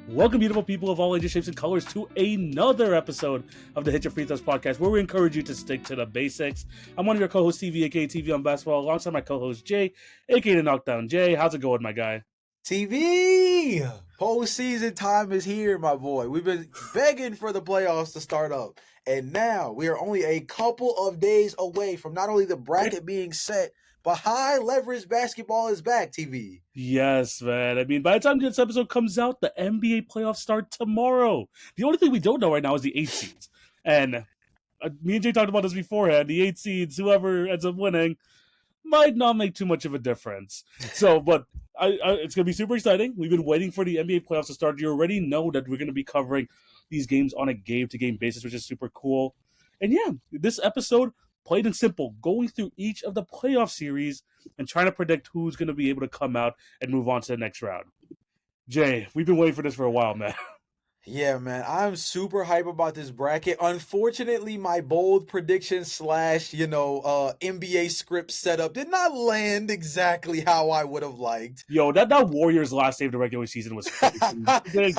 Welcome, beautiful people of all ages, shapes, and colors, to another episode of the Hit Your Free Throws podcast, where we encourage you to stick to the basics. I'm one of your co-hosts, TV, aka TV on Basketball, alongside my co-host, Jay, aka the Knockdown Jay. How's it going, my guy? TV! Postseason time is here, my boy. We've been begging for the playoffs to start up. And now we are only a couple of days away from not only the bracket being set, but high leverage basketball is back, TV. Yes, man. I mean, by the time this episode comes out, the NBA playoffs start tomorrow. The only thing we don't know right now is the 8 seeds. And me and Jay talked about this beforehand. The 8 seeds, whoever ends up winning, might not make too much of a difference. So, but it's going to be super exciting. We've been waiting for the NBA playoffs to start. You already know that we're going to be covering these games on a game-to-game basis, which is super cool. And yeah, this episode, plain and simple, going through each of the playoff series and trying to predict who's going to be able to come out and move on to the next round. Jay, we've been waiting for this for a while, man. Yeah, man, I'm super hype about this bracket. Unfortunately, my bold prediction slash, NBA script setup did not land exactly how I would have liked. Yo, that Warriors last day of the regular season was crazy. Like,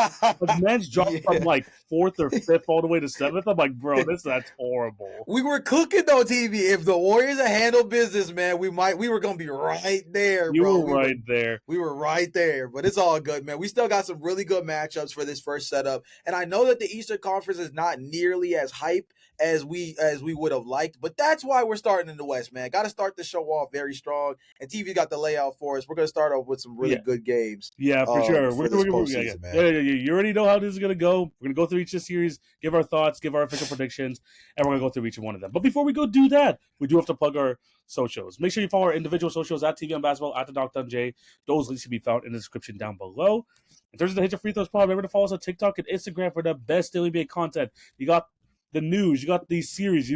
man's dropped from like 4th or 5th all the way to 7th. I'm like, bro, that's horrible. We were cooking though, TV. If the Warriors had handled business, man, we were gonna be right there, You bro. were right there. We were right there, but it's all good, man. We still got some really good matchups for this first setup, and I know that the Eastern Conference is not nearly as hype as we would have liked, but that's why we're starting in the West, man. Got to start the show off very strong, and TV got the layout for us. We're gonna start off with some really good games. Yeah, for sure. For this postseason, man. Yeah. You already know how this is gonna go. We're gonna go through each of the series, give our thoughts, give our official predictions, and we're gonna go through each one of them. But before we go do that, we do have to plug our socials. Make sure you follow our individual socials at TV on Basketball, at the Knockdown J. Those links can be found in the description down below. In terms of the Hit Your Free Throws pod, remember to follow us on TikTok and Instagram for the best daily NBA content. You got the news, you got these series,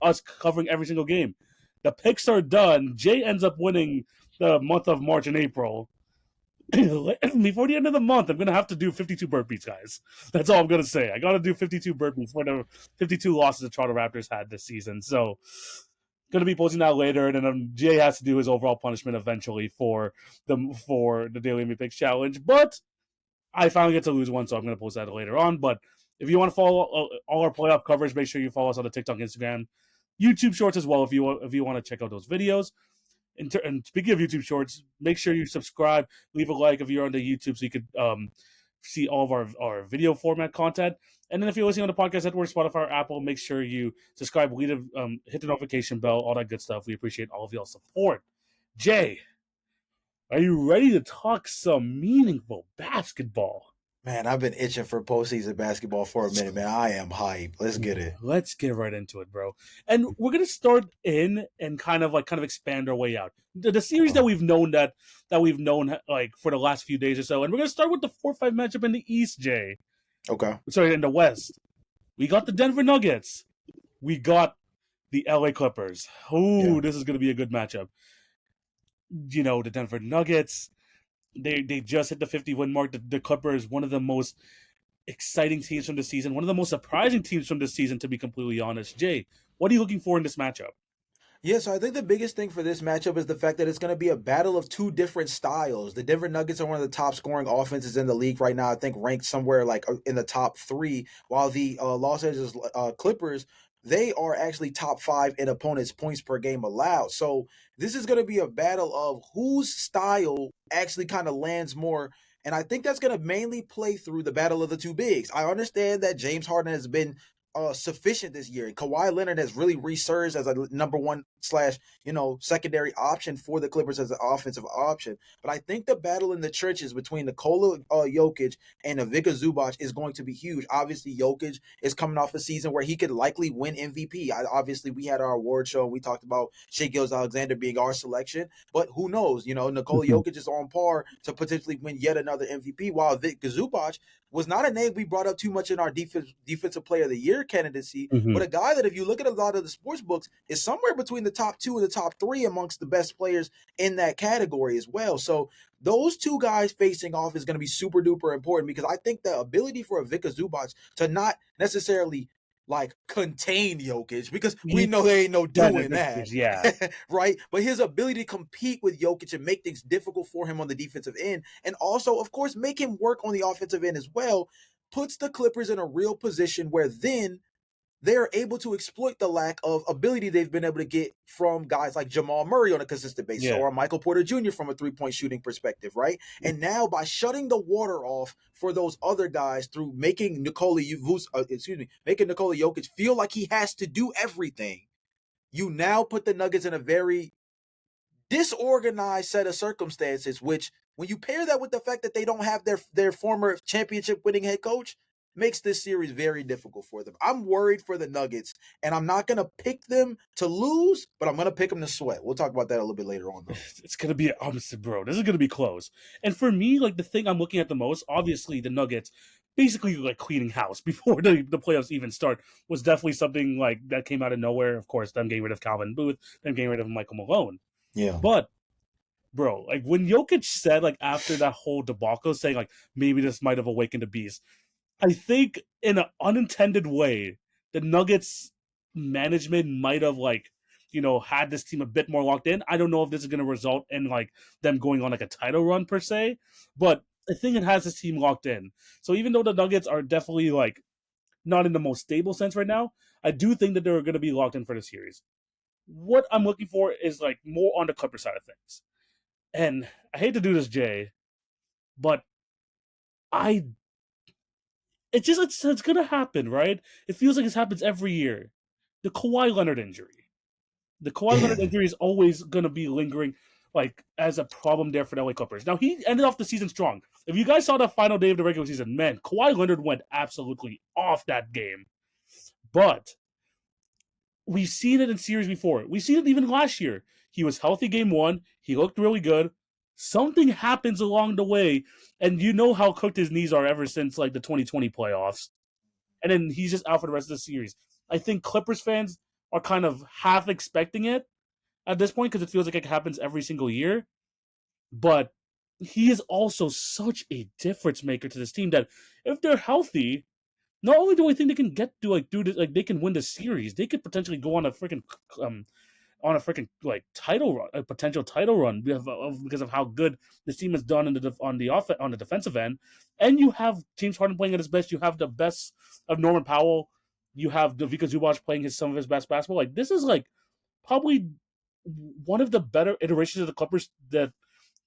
us covering every single game. The picks are done. Jay ends up winning the month of March and April. Before the end of the month, I'm going to have to do 52 burpees, guys. That's all I'm going to say. I got to do 52 burpees for the 52 losses the Toronto Raptors had this season. So, going to be posting that later, and then Jay has to do his overall punishment eventually for the Daily NBA Picks Challenge. But I finally get to lose one, so I'm going to post that later on. But if you want to follow all our playoff coverage, make sure you follow us on the TikTok, Instagram, YouTube Shorts as well if you want to check out those videos. And speaking of YouTube Shorts, make sure you subscribe, leave a like if you're on the YouTube so you could see all of our video format content. And then if you're listening on the podcast network, Spotify, or Apple, make sure you subscribe, hit the notification bell, all that good stuff. We appreciate all of y'all's support. Jay, are you ready to talk some meaningful basketball? Man, I've been itching for postseason basketball for a minute, man. I am hype. Let's get it. Let's get right into it, bro. And we're gonna start in and kind of expand our way out. The series that we've known like for the last few days or so, and we're gonna start with the 4-5 matchup in the East, Jay. Okay. Sorry, in the West. We got the Denver Nuggets. We got the LA Clippers. This is gonna be a good matchup. The Denver Nuggets. They just hit the 50-win mark. The Clippers, one of the most exciting teams from the season, one of the most surprising teams from this season, to be completely honest. Jay, what are you looking for in this matchup? Yeah, so I think the biggest thing for this matchup is the fact that it's going to be a battle of two different styles. The Denver Nuggets are one of the top scoring offenses in the league right now, I think ranked somewhere like in the top 3, while the Los Angeles Clippers, they are actually top 5 in opponents' points per game allowed. So this is going to be a battle of whose style actually kind of lands more. And I think that's going to mainly play through the battle of the two bigs. I understand that James Harden has been sufficient this year. Kawhi Leonard has really resurged as a number one / secondary option for the Clippers as an offensive option. But I think the battle in the trenches between Nikola Jokic and Ivica Zubac is going to be huge. Obviously, Jokic is coming off a season where he could likely win MVP. Obviously, we had our award show and we talked about Shai Gilgeous-Alexander being our selection, but who knows? Nikola Jokic is on par to potentially win yet another MVP, while Ivica Zubac was not a name we brought up too much in our defensive player of the year candidacy, but a guy that if you look at a lot of the sports books is somewhere between the top 2 and the top 3 amongst the best players in that category as well. So those two guys facing off is going to be super duper important, because I think the ability for Ivica Zubac to not necessarily like contain Jokic, because we He know there ain't no doing that, yeah. right? But his ability to compete with Jokic and make things difficult for him on the defensive end, and also, of course, make him work on the offensive end as well, puts the Clippers in a real position where then they're able to exploit the lack of ability they've been able to get from guys like Jamal Murray on a consistent basis, Yeah. or Michael Porter Jr. from a three-point shooting perspective, right? And now by shutting the water off for those other guys through making Nikola Jokic feel like he has to do everything, you now put the Nuggets in a very disorganized set of circumstances, which when you pair that with the fact that they don't have their former championship winning head coach, makes this series very difficult for them. I'm worried for the Nuggets, and I'm not going to pick them to lose, but I'm going to pick them to sweat. We'll talk about that a little bit later on, though. It's going to be opposite, bro. This is going to be close. And for me, like, the thing I'm looking at the most, obviously, the Nuggets basically like cleaning house before the playoffs even start was definitely something like that came out of nowhere. Of course, them getting rid of Calvin Booth, them getting rid of Michael Malone. Yeah. But, bro, like, when Jokic said, like, after that whole debacle, saying, like, maybe this might have awakened a beast, I think in an unintended way, the Nuggets management might have, like, you know, had this team a bit more locked in. I don't know if this is going to result in, like, them going on, like, a title run per se, but I think it has this team locked in. So even though the Nuggets are definitely, like, not in the most stable sense right now, I do think that they're going to be locked in for the series. What I'm looking for is, like, more on the Clipper side of things. And I hate to do this, Jay, but it's gonna happen, right? It feels like this happens every year. The Kawhi Leonard injury. The Kawhi Leonard injury is always gonna be lingering, like, as a problem there for the LA Clippers. Now, he ended off the season strong. If you guys saw the final day of the regular season, man, Kawhi Leonard went absolutely off that game. But we've seen it in series before. We've seen it even last year. He was healthy game one. He looked really good. Something happens along the way, and you know how cooked his knees are ever since, like, the 2020 playoffs. And then he's just out for the rest of the series. I think Clippers fans are kind of half expecting it at this point because it feels like it happens every single year. But he is also such a difference maker to this team that if they're healthy, not only do I think they can get to, like, do this, like, they can win the series, they could potentially go on a freaking like title run, a potential title run because of how good this team has done on the defensive end. And you have James Harden playing at his best. You have the best of Norman Powell. You have Vika Zubac playing some of his best basketball. Like, this is, like, probably one of the better iterations of the Clippers that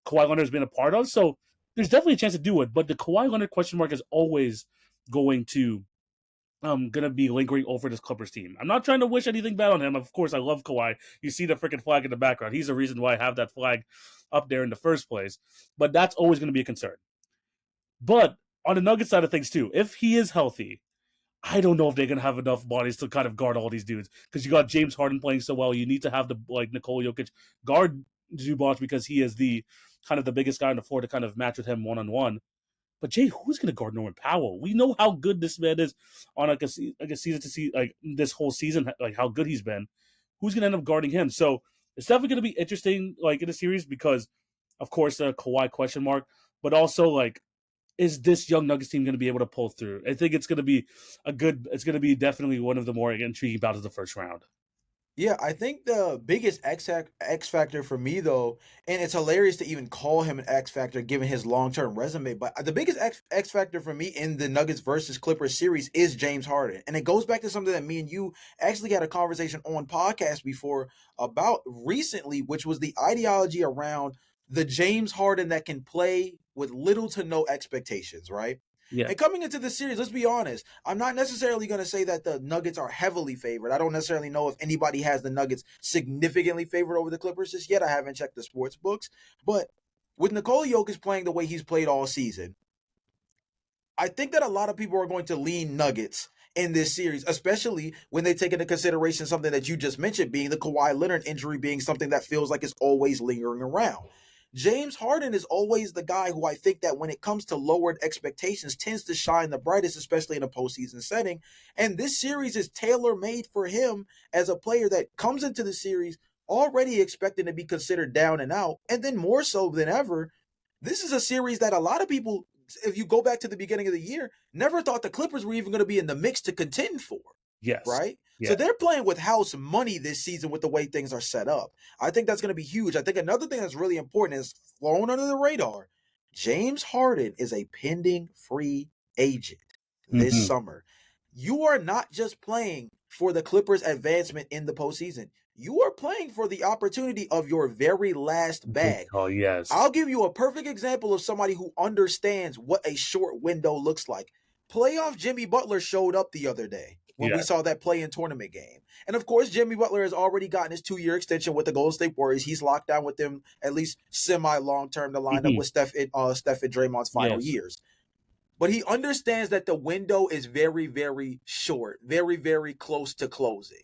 Kawhi Leonard has been a part of. So there's definitely a chance to do it. But the Kawhi Leonard question mark is always going to be lingering over this Clippers team. I'm not trying to wish anything bad on him. Of course, I love Kawhi. You see the freaking flag in the background. He's the reason why I have that flag up there in the first place. But that's always going to be a concern. But on the Nuggets side of things too, if he is healthy, I don't know if they're going to have enough bodies to kind of guard all these dudes. Because you got James Harden playing so well. You need to have Nikola Jokic guard Zubac because he is the kind of the biggest guy on the floor to kind of match with him one-on-one. But Jay, who's going to guard Norman Powell? We know how good this man is on like a season to see, like, this whole season, like how good he's been. Who's going to end up guarding him? So it's definitely going to be interesting, like, in the series because, of course, the Kawhi question mark, but also, like, is this young Nuggets team going to be able to pull through? I think it's going to be it's going to be definitely one of the more intriguing bouts of the first round. Yeah, I think the biggest X factor for me, though, and it's hilarious to even call him an X factor given his long term resume, but the biggest X factor for me in the Nuggets versus Clippers series is James Harden. And it goes back to something that me and you actually had a conversation on podcast before about recently, which was the ideology around the James Harden that can play with little to no expectations, right? Yeah. And coming into the series, let's be honest, I'm not necessarily going to say that the Nuggets are heavily favored. I don't necessarily know if anybody has the Nuggets significantly favored over the Clippers just yet. I haven't checked the sports books. But with Nikola Jokic playing the way he's played all season, I think that a lot of people are going to lean Nuggets in this series, especially when they take into consideration something that you just mentioned, being the Kawhi Leonard injury being something that feels like it's always lingering around. James Harden is always the guy who I think that when it comes to lowered expectations tends to shine the brightest, especially in a postseason setting. And this series is tailor-made for him as a player that comes into the series already expecting to be considered down and out. And then more so than ever, this is a series that a lot of people, if you go back to the beginning of the year, never thought the Clippers were even going to be in the mix to contend for. Yes. right? So Yeah. they're playing with house money this season with the way things are set up. I think that's going to be huge. I think another thing that's really important is flown under the radar. James Harden is a pending free agent this Mhm. summer. You are not just playing for the Clippers' advancement in the postseason. You are playing for the opportunity of your very last Big bag. call, yes. I'll give you a perfect example of somebody who understands what a short window looks like. Playoff Jimmy Butler showed up the other day when we Yes. saw that play in tournament game. And of course, Jimmy Butler has already gotten his 2-year extension with the Golden State Warriors. He's locked down with them at least semi long term to line up Mhm. with Steph and Draymond's final Yes. years. But he understands that the window is very, very short, very, very close to closing.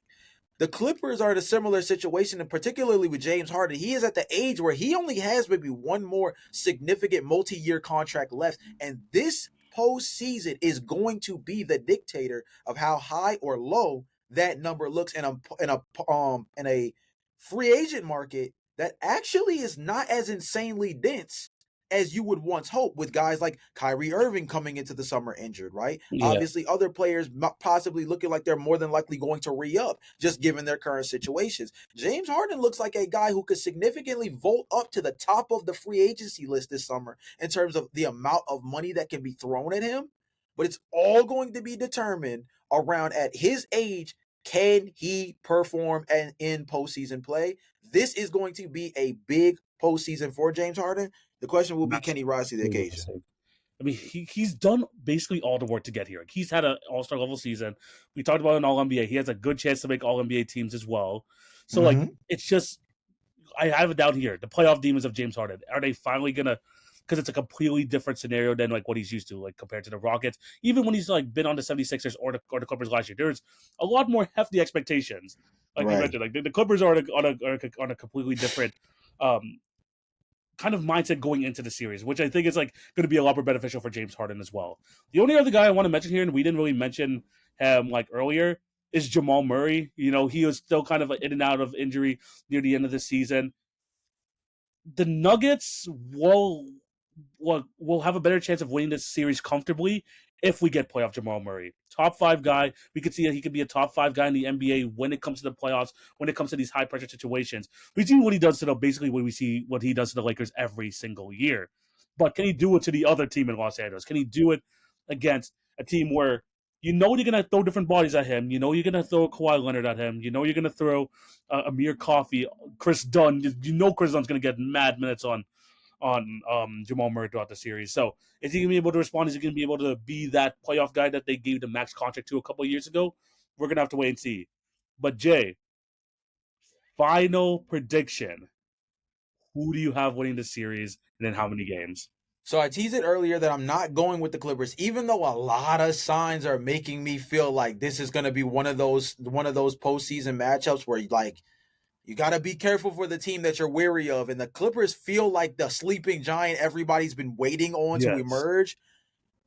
The Clippers are in a similar situation, and particularly with James Harden, he is at the age where he only has maybe one more significant multi-year contract left, and this postseason is going to be the dictator of how high or low that number looks in a free agent market that actually is not as insanely dense as you would once hope, with guys like Kyrie Irving coming into the summer injured, right? Yeah. Obviously, other players possibly looking like they're more than likely going to re-up, just given their current situations. James Harden looks like a guy who could significantly vault up to the top of the free agency list this summer in terms of the amount of money that can be thrown at him. But it's all going to be determined around, at his age, can he perform in postseason play? This is going to be a big postseason for James Harden. The question will be, can he rise to the occasion? I mean, he's done basically all the work to get here. Like, he's had an All-Star level season. We talked about an All-NBA. He has a good chance to make All-NBA teams as well. So, like, Mm-hmm. it's just, I have it down here. The playoff demons of James Harden. Are they finally going to, because it's a completely different scenario than, like, what he's used to, like, compared to the Rockets. Even when he's, like, been on the 76ers or the Clippers last year, there's a lot more hefty expectations. Like you Right. mentioned, like, the Clippers are on a completely different kind of mindset going into the series, which I think is like going to be a lot more beneficial for James Harden as well. The only other guy I want to mention here, and we didn't really mention him like earlier, is Jamal Murray. You know, he was still kind of in and out of injury near the end of the season. The Nuggets will have a better chance of winning this series comfortably if we get playoff Jamal Murray. Top 5 guy. We could see that he could be a top 5 guy in the NBA when it comes to the playoffs, when it comes to these high pressure situations. We see what he does to the basically when we see what he does to the Lakers every single year. But can he do it to the other team in Los Angeles? Can he do it against a team where you know you're gonna throw different bodies at him? You know you're gonna throw Kawhi Leonard at him. You know you're gonna throw Amir Coffey, Chris Dunn. You know Chris Dunn's gonna get mad minutes on Jamal Murray throughout the series. So is he gonna be able to respond? Is he gonna be able to be that playoff guy that they gave the max contract to a couple of years ago? We're gonna have to wait and see. But Jay, final prediction. Who do you have winning the series and in how many games? So I teased it earlier that I'm not going with the Clippers, even though a lot of signs are making me feel like this is going to be one of those postseason matchups where you got to be careful for the team that you're weary of, and the Clippers feel like the sleeping giant everybody's been waiting on to Yes. emerge.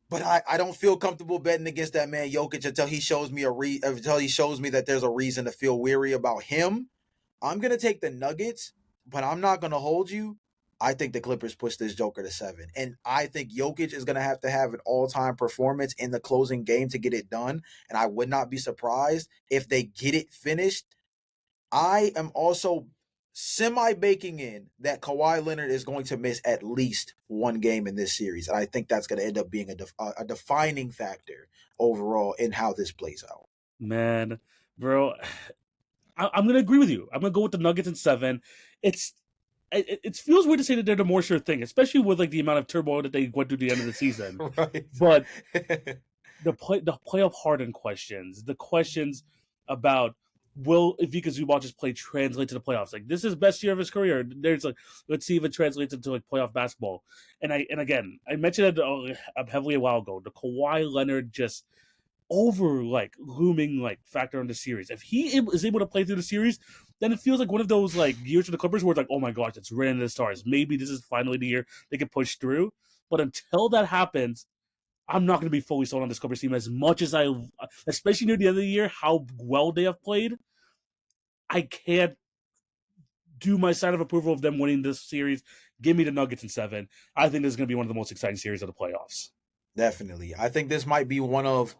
But I don't feel comfortable betting against that man Jokic until he shows me that there's a reason to feel weary about him. I'm gonna take the Nuggets, but I'm not gonna hold you. I think the Clippers push this Joker to 7, and I think Jokic is gonna have to have an all-time performance in the closing game to get it done. And I would not be surprised if they get it finished. I am also semi baking in that Kawhi Leonard is going to miss at least one game in this series, and I think that's going to end up being a defining factor overall in how this plays out. Man, bro, I'm gonna agree with you. I'm gonna go with the Nuggets in 7. It's it feels weird to say that they're the more sure thing, especially with like the amount of turmoil that they went through the end of the season. Right. But the playoff Harden questions, the questions about will Ivica Zubac's play translate to the playoffs? Like, this is best year of his career. There's like, let's see if it translates into like playoff basketball. And again, I mentioned it heavily a while ago. The Kawhi Leonard just over like looming like factor in the series. If he is able to play through the series, then it feels like one of those like years for the Clippers where it's like, oh my gosh, it's written in the stars. Maybe this is finally the year they can push through. But until that happens, I'm not going to be fully sold on this Clippers team as much as especially near the end of the year, how well they have played. I can't do my sign of approval of them winning this series. Give me the Nuggets in 7. I think this is going to be one of the most exciting series of the playoffs. Definitely. I think this might be one of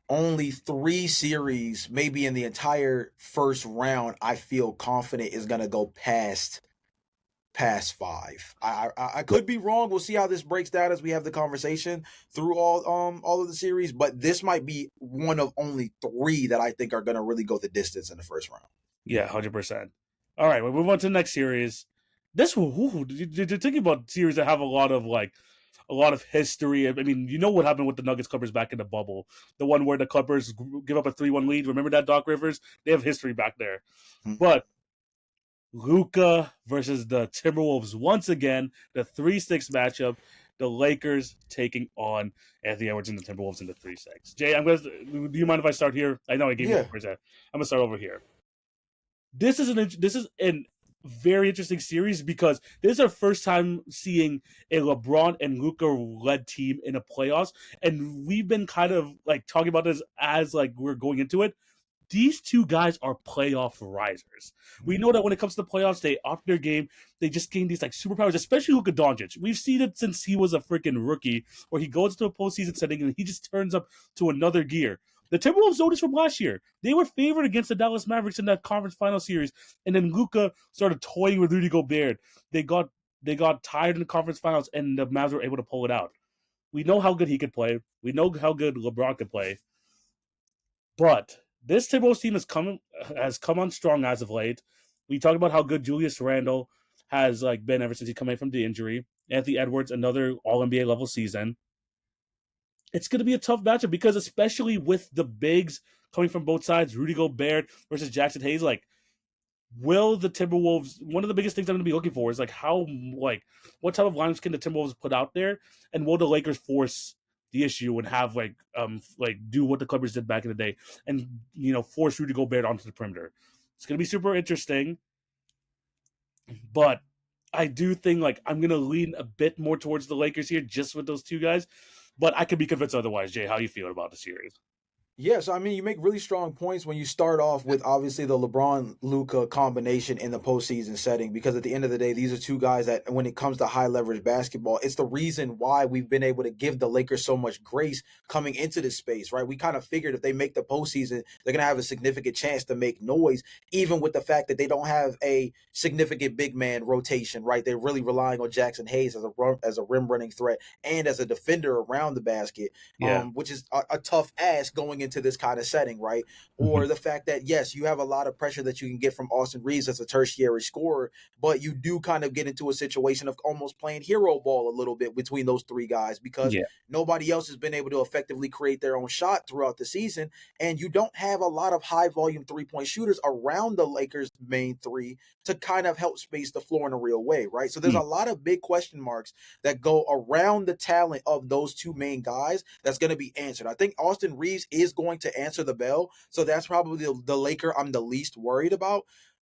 only 3 series, maybe in the entire first round, I feel confident is gonna go past 5. I Yeah. could be wrong. We'll see how this breaks down as we have the conversation through all of the series. But this might be one of only 3 that I think are gonna really go the distance in the first round. Yeah, 100%. All right, we'll move on to the next series. This you're thinking about series that have a lot of history. I mean, you know what happened with the Nuggets Clippers back in the bubble, the one where the Clippers give up a 3-1 lead. Remember that, Doc Rivers? They have history back there. Hmm. But Luka versus the Timberwolves once again, the 3-6 matchup. The Lakers taking on Anthony Edwards and the Timberwolves in the 3-6. Jay, I'm gonna. Do you mind if I start here? I know I gave you the Yeah. first. I'm gonna start over here. This is a very interesting series because this is our first time seeing a LeBron and Luka led team in a playoffs, and we've been kind of like talking about this as like we're going into it. These two guys are playoff risers. We know that when it comes to the playoffs, they up their game. They just gain these like superpowers, especially Luka Doncic. We've seen it since he was a freaking rookie, where he goes into a postseason setting and he just turns up to another gear. The Timberwolves noticed from last year. They were favored against the Dallas Mavericks in that conference final series, and then Luka started toying with Rudy Gobert. They got tired in the conference finals, and the Mavs were able to pull it out. We know how good he could play. We know how good LeBron could play. But this Timberwolves team has come on strong as of late. We talked about how good Julius Randle has like been ever since he come in from the injury. Anthony Edwards, another All NBA level season. It's going to be a tough matchup because especially with the bigs coming from both sides, Rudy Gobert versus Jackson Hayes, like will the Timberwolves? One of the biggest things I'm going to be looking for is like what type of lineups can the Timberwolves put out there, and will the Lakers force the issue and have like do what the Clippers did back in the day and force Rudy Gobert onto the perimeter. It's going to be super interesting, but I do think like I'm going to lean a bit more towards the Lakers here just with those two guys, but I could be convinced otherwise. Jay, how you feel about the series? Yeah, so I mean, you make really strong points when you start off with obviously the LeBron Luca combination in the postseason setting, because at the end of the day, these are two guys that, when it comes to high leverage basketball, it's the reason why we've been able to give the Lakers so much grace coming into this space, right? We kind of figured if they make the postseason, they're going to have a significant chance to make noise, even with the fact that they don't have a significant big man rotation, right? They're really relying on Jackson Hayes as a rim running threat and as a defender around the basket, Yeah. which is a tough ask going into this kind of setting, right? Or the fact that, yes, you have a lot of pressure that you can get from Austin Reeves as a tertiary scorer, but you do kind of get into a situation of almost playing hero ball a little bit between those 3 guys, because Yeah. nobody else has been able to effectively create their own shot throughout the season. And you don't have a lot of high volume 3 point shooters around the Lakers' main 3 to kind of help space the floor in a real way, right? So there's Mm. a lot of big question marks that go around the talent of those 2 main guys that's going to be answered. I think Austin Reeves is going to answer the bell. So that's probably the Laker I'm the least worried about.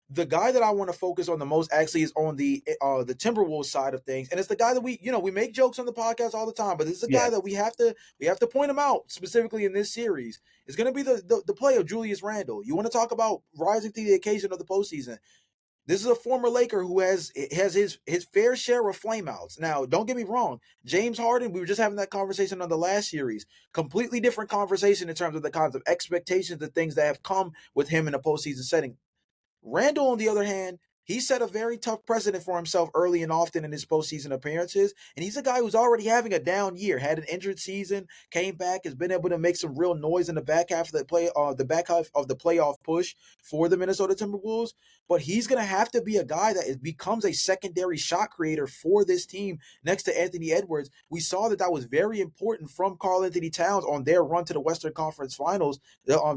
The guy that I want to focus on the most actually is on the Timberwolves side of things, and it's the guy that we make jokes on the podcast all the time, but this is a Yeah. guy that we have to point him out specifically in this series. It's going to be the play of Julius Randle. You want to talk about rising to the occasion of the postseason? This is a former Laker who has his fair share of flameouts. Now, don't get me wrong. James Harden, we were just having that conversation on the last series. Completely different conversation in terms of the kinds of expectations and things that have come with him in a postseason setting. Randall, on the other hand, he set a very tough precedent for himself early and often in his postseason appearances. And he's a guy who's already having a down year, had an injured season, came back, has been able to make some real noise in the back half of the back half of the playoff push for the Minnesota Timberwolves. But he's gonna have to be a guy that becomes a secondary shot creator for this team next to Anthony Edwards. We saw that was very important from Karl Anthony Towns on their run to the Western Conference Finals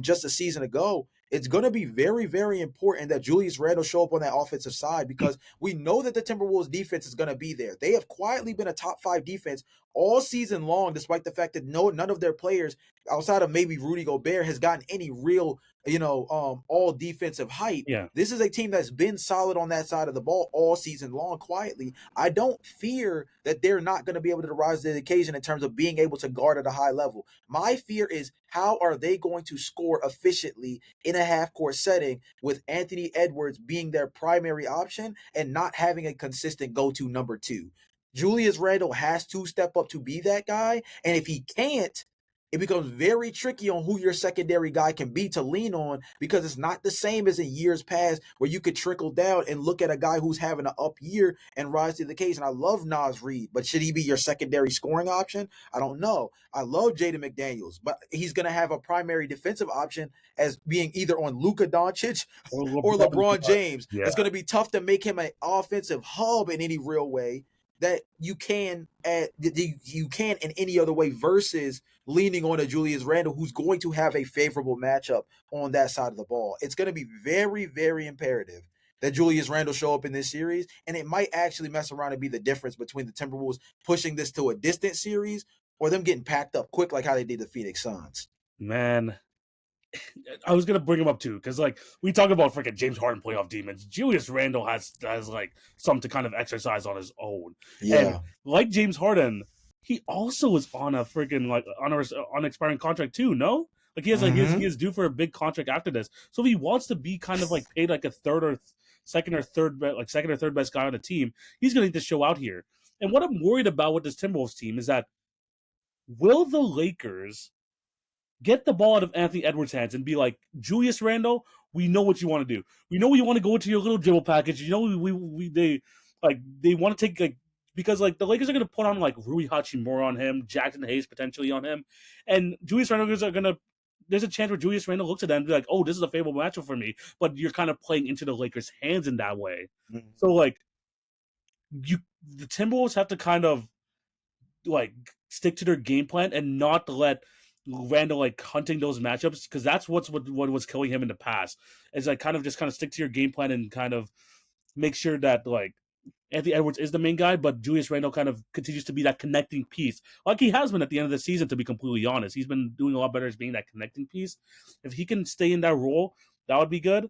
just a season ago. It's going to be very, very important that Julius Randle show up on that offensive side, because we know that the Timberwolves defense is going to be there. They have quietly been a top 5 defense all season long, despite the fact that none of their players outside of maybe Rudy Gobert has gotten any real, all defensive hype. Yeah. This is a team that's been solid on that side of the ball all season long quietly. I don't fear that they're not going to be able to rise to the occasion in terms of being able to guard at a high level. My fear is, how are they going to score efficiently in a half court setting with Anthony Edwards being their primary option and not having a consistent go to number 2? Julius Randle has to step up to be that guy. And if he can't, it becomes very tricky on who your secondary guy can be to lean on, because it's not the same as in years past where you could trickle down and look at a guy who's having an up year and rise to the occasion. I love Nas Reed, but should he be your secondary scoring option? I don't know. I love Jaden McDaniels, but he's going to have a primary defensive option as being either on Luka Doncic or LeBron James. Yeah. It's going to be tough to make him an offensive hub in any real way that you can in any other way versus leaning on a Julius Randle who's going to have a favorable matchup on that side of the ball. It's going to be very, very imperative that Julius Randle show up in this series, and it might actually mess around and be the difference between the Timberwolves pushing this to a distant series or them getting packed up quick like how they did the Phoenix Suns. Man, I was gonna bring him up too because like we talk about freaking James Harden playoff demons. Julius Randle has like something to kind of exercise on his own. Yeah. And like James Harden, he also is on a freaking like on an expiring contract too. No, like he has like he is due for a big contract after this. So if he wants to be kind of like paid like a second or third best guy on the team, he's gonna need to show out here. And what I'm worried about with this Timberwolves team is that will the Lakers get the ball out of Anthony Edwards' hands and be like, Julius Randle, we know what you want to do. We know you want to go into your little dribble package. You know they want to take like because like the Lakers are going to put on like Rui Hachimura on him, Jackson Hayes potentially on him, and Julius Randle are going to. There's a chance where Julius Randle looks at them and be like, oh, this is a favorable matchup for me, but you're kind of playing into the Lakers' hands in that way. Mm-hmm. So like the Timberwolves have to kind of like stick to their game plan and not let Randle like hunting those matchups because that's what was killing him in the past. Is like kind of stick to your game plan and kind of make sure that like Anthony Edwards is the main guy, but Julius Randle kind of continues to be that connecting piece, like he has been at the end of the season. To be completely honest, he's been doing a lot better as being that connecting piece. If he can stay in that role, that would be good.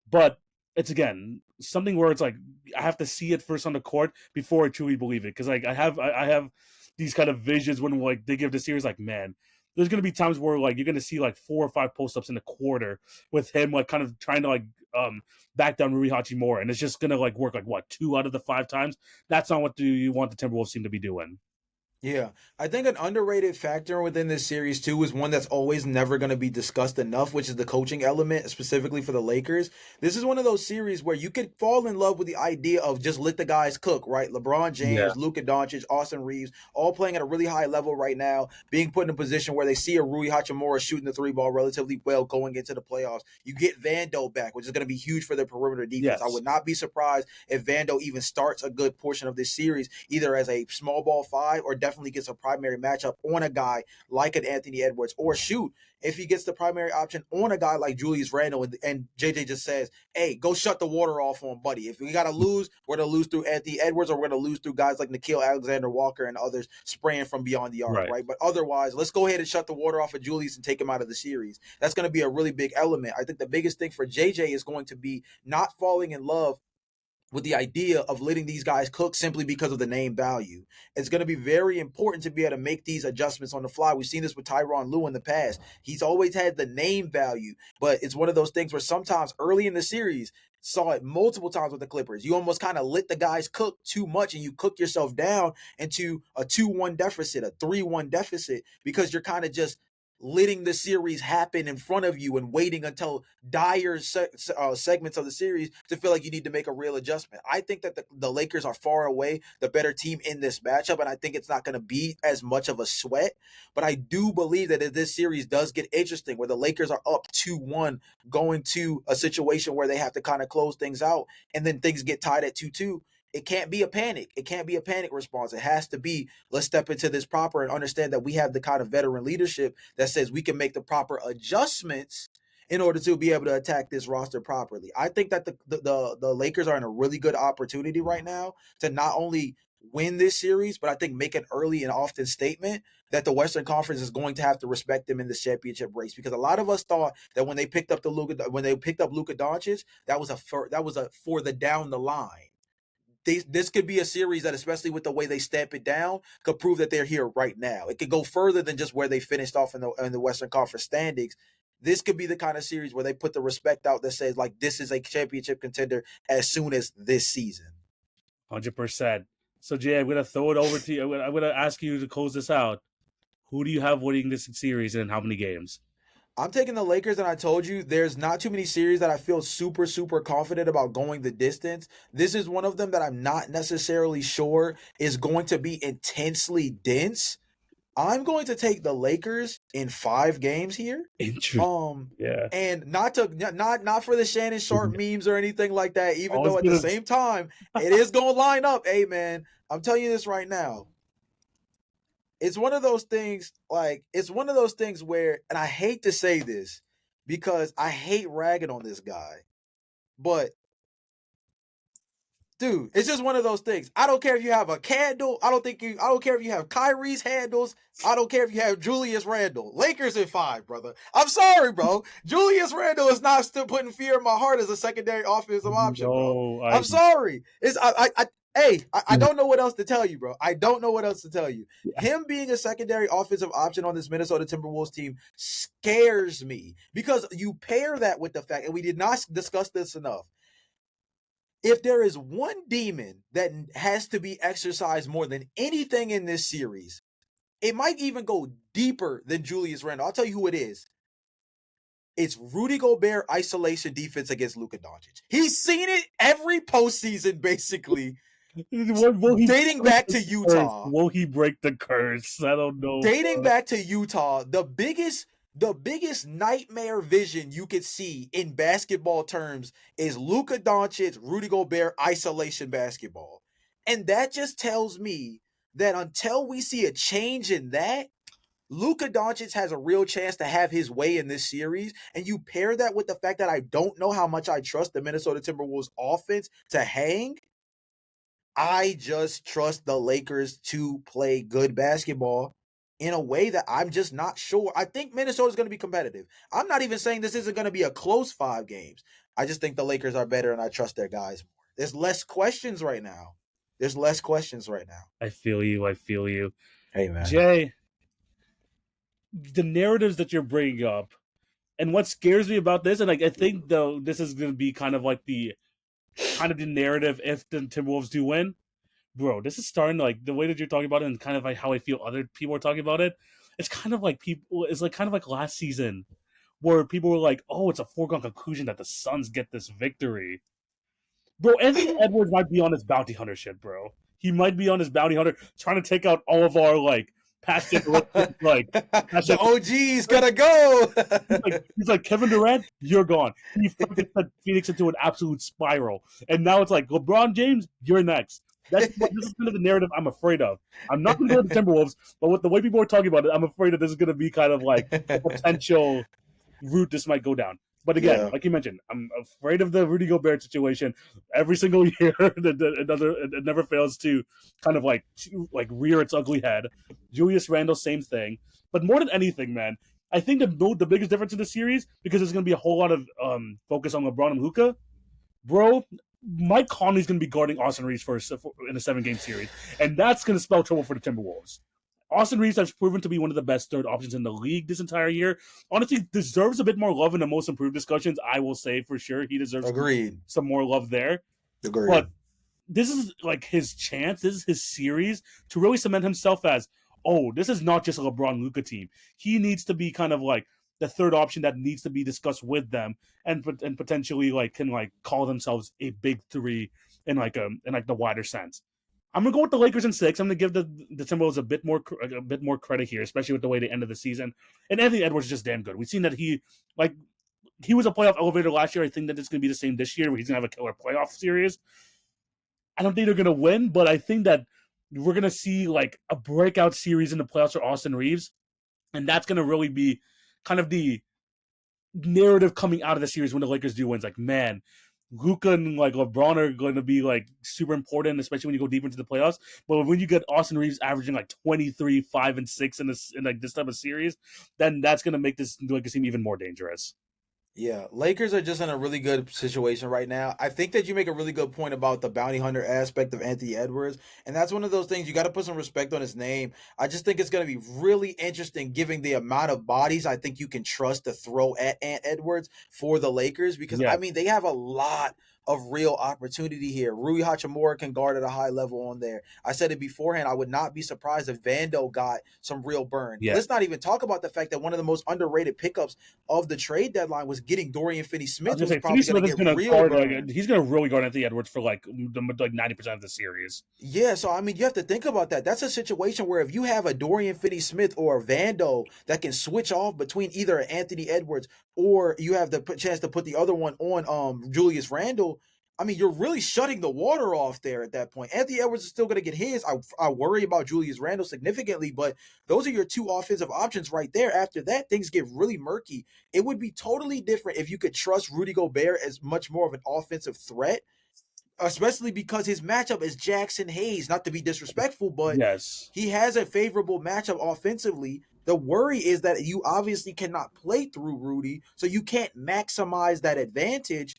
But it's again something where it's like I have to see it first on the court before I truly believe it because like I have these kind of visions when like they give the series like man. There's going to be times where like you're going to see like 4 or 5 post-ups in the quarter with him like kind of trying to like back down Rui Hachimura, and it's just going to like work like what 2 out of the 5 times. That's not what you want the Timberwolves team to be doing. Yeah, I think an underrated factor within this series too is one that's always never going to be discussed enough, which is the coaching element, specifically for the Lakers. This is one of those series where you could fall in love with the idea of just let the guys cook, right? LeBron James, Luka Doncic, Austin Reeves, all playing at a really high level right now, being put in a position where they see a Rui Hachimura shooting the 3-ball relatively well going into the playoffs. You get Vando back, which is going to be huge for their perimeter defense. Yes. I would not be surprised if Vando even starts a good portion of this series, either as a small ball 5 or definitely gets a primary matchup on a guy like an Anthony Edwards, or shoot, if he gets the primary option on a guy like Julius Randle and JJ just says, hey, go shut the water off on buddy. If we got to lose, we're going to lose through Anthony Edwards or we're going to lose through guys like Nickeil Alexander-Walker and others spraying from beyond the arc, right? But otherwise, let's go ahead and shut the water off of Julius and take him out of the series. That's going to be a really big element. I think the biggest thing for JJ is going to be not falling in love with the idea of letting these guys cook simply because of the name value. It's going to be very important to be able to make these adjustments on the fly. We've seen this with Tyronn Lue in the past. He's always had the name value, but it's one of those things where sometimes early in the series, saw it multiple times with the Clippers, you almost kind of let the guys cook too much and you cook yourself down into a 2-1 deficit, a 3-1 deficit, because you're kind of just letting the series happen in front of you and waiting until dire segments of the series to feel like you need to make a real adjustment. I think that the Lakers are far away the better team in this matchup, and I think it's not going to be as much of a sweat. But I do believe that if this series does get interesting, where the Lakers are up 2-1 going to a situation where they have to kind of close things out, and then things get tied at 2-2, it can't be a panic. It can't be a panic response. It has to be, let's step into this proper and understand that we have the kind of veteran leadership that says we can make the proper adjustments in order to be able to attack this roster properly. I think that the Lakers are in a really good opportunity right now to not only win this series, but I think make an early and often statement that the Western Conference is going to have to respect them in this championship race, because a lot of us thought that when they picked up Luka Doncic, that was a for the down the line. This could be a series that, especially with the way they stamp it down, could prove that they're here right now. It could go further than just where they finished off in the Western Conference standings. This could be the kind of series where they put the respect out that says, like, this is a championship contender as soon as this season. 100%. So, Jay, I'm going to throw it over to you. I'm going to ask you to close this out. Who do you have winning this series and in how many games? I'm taking the Lakers, and I told you there's not too many series that I feel super, super confident about going the distance. This is one of them that I'm not necessarily sure is going to be intensely dense. I'm going to take the Lakers in 5 games here. Interesting. Um, Yeah. and not for the Shannon Sharp memes or anything like that, even Always though at the gonna- same time it is gonna line up. Hey man, I'm telling you this right now. It's one of those things, where, and I hate to say this because I hate ragging on this guy, but dude, it's just one of those things. I don't care if you have a candle. I don't care if you have Kyrie's handles. I don't care if you have Julius Randle. Lakers in 5, brother. I'm sorry, bro. Julius Randle is not still putting fear in my heart as a secondary offensive option, bro. I'm sorry. I don't know what else to tell you, bro. I don't know what else to tell you. Him being a secondary offensive option on this Minnesota Timberwolves team scares me because you pair that with the fact, and we did not discuss this enough. If there is one demon that has to be exercised more than anything in this series, it might even go deeper than Julius Randle. I'll tell you who it is. It's Rudy Gobert isolation defense against Luka Doncic. He's seen it every postseason, basically. Dating back to Utah. Will he break the curse? I don't know. Dating back to Utah, the biggest nightmare vision you could see in basketball terms is Luka Doncic, Rudy Gobert isolation basketball. And that just tells me that until we see a change in that, Luka Doncic has a real chance to have his way in this series. And you pair that with the fact that I don't know how much I trust the Minnesota Timberwolves offense to hang. I just trust the Lakers to play good basketball in a way that I'm just not sure. I think Minnesota's going to be competitive. I'm not even saying this isn't going to be a close 5 games. I just think the Lakers are better and I trust their guys more. There's less questions right now. I feel you. Hey, man. Jay, the narratives that you're bringing up, and what scares me about this, and I think though this is going to be kind of the narrative if the Timberwolves do win, bro. This is starting the way that you're talking about it, and kind of how I feel other people are talking about it. It's kind of like last season, where people were like, "Oh, it's a foregone conclusion that the Suns get this victory." Bro, Anthony Edwards might be on his bounty hunter shit, bro. He might be on his bounty hunter, trying to take out all of our past generations, the OG's gotta go. he's like Kevin Durant, you're gone. He fucking set Phoenix into an absolute spiral, and now it's like LeBron James, you're next. This is kind of the narrative I'm afraid of. I'm not going to go to the Timberwolves, but with the way people are talking about it, I'm afraid that this is going to be kind of a potential route this might go down. But again, like you mentioned, I'm afraid of the Rudy Gobert situation. Every single year, it never fails to kind of rear its ugly head. Julius Randle, same thing. But more than anything, man, I think the biggest difference in the series, because there's going to be a whole lot of focus on LeBron and Luka, bro. Mike Conley's going to be guarding Austin Reeves in a 7-game series, and that's going to spell trouble for the Timberwolves. Austin Reeves has proven to be one of the best third options in the league this entire year. Honestly, deserves a bit more love in the most improved discussions. I will say for sure he deserves some more love there. Agreed. But this is his chance. This is his series to really cement himself as, oh, this is not just a LeBron Luka team. He needs to be kind of the third option that needs to be discussed with them and potentially can call themselves a big 3 in the wider sense. I'm gonna go with the Lakers in 6. I'm gonna give the Timberwolves a bit more credit here, especially with the way they ended the season. And Anthony Edwards is just damn good. We've seen that he was a playoff elevator last year. I think that it's gonna be the same this year, where he's gonna have a killer playoff series. I don't think they're gonna win, but I think that we're gonna see a breakout series in the playoffs for Austin Reeves, and that's gonna really be kind of the narrative coming out of the series when the Lakers do win. It's like, man, Luka and LeBron are going to be super important, especially when you go deeper into the playoffs. But when you get Austin Reeves averaging 23, 5, and 6 in this type of series, then that's going to make this Lakers team even more dangerous. Yeah, Lakers are just in a really good situation right now. I think that you make a really good point about the bounty hunter aspect of Anthony Edwards, and that's one of those things you got to put some respect on his name. I just think it's going to be really interesting given the amount of bodies I think you can trust to throw at Ant Edwards for the Lakers because, I mean, they have a lot of real opportunity here. Rui Hachimura can guard at a high level on there. I said it beforehand. I would not be surprised if Vando got some real burn. Yeah. Let's not even talk about the fact that one of the most underrated pickups of the trade deadline was getting Dorian Finney-Smith, who's probably going to get real burn. He's going to really guard Anthony Edwards for like 90% of the series. Yeah, so I mean, you have to think about that. That's a situation where if you have a Dorian Finney-Smith or a Vando that can switch off between either Anthony Edwards or you have the chance to put the other one on Julius Randle, I mean, you're really shutting the water off there at that point. Anthony Edwards is still going to get his. I worry about Julius Randle significantly, but those are your two offensive options right there. After that, things get really murky. It would be totally different if you could trust Rudy Gobert as much more of an offensive threat, especially because his matchup is Jackson Hayes. Not to be disrespectful, but yes, he has a favorable matchup offensively. The worry is that you obviously cannot play through Rudy, so you can't maximize that advantage.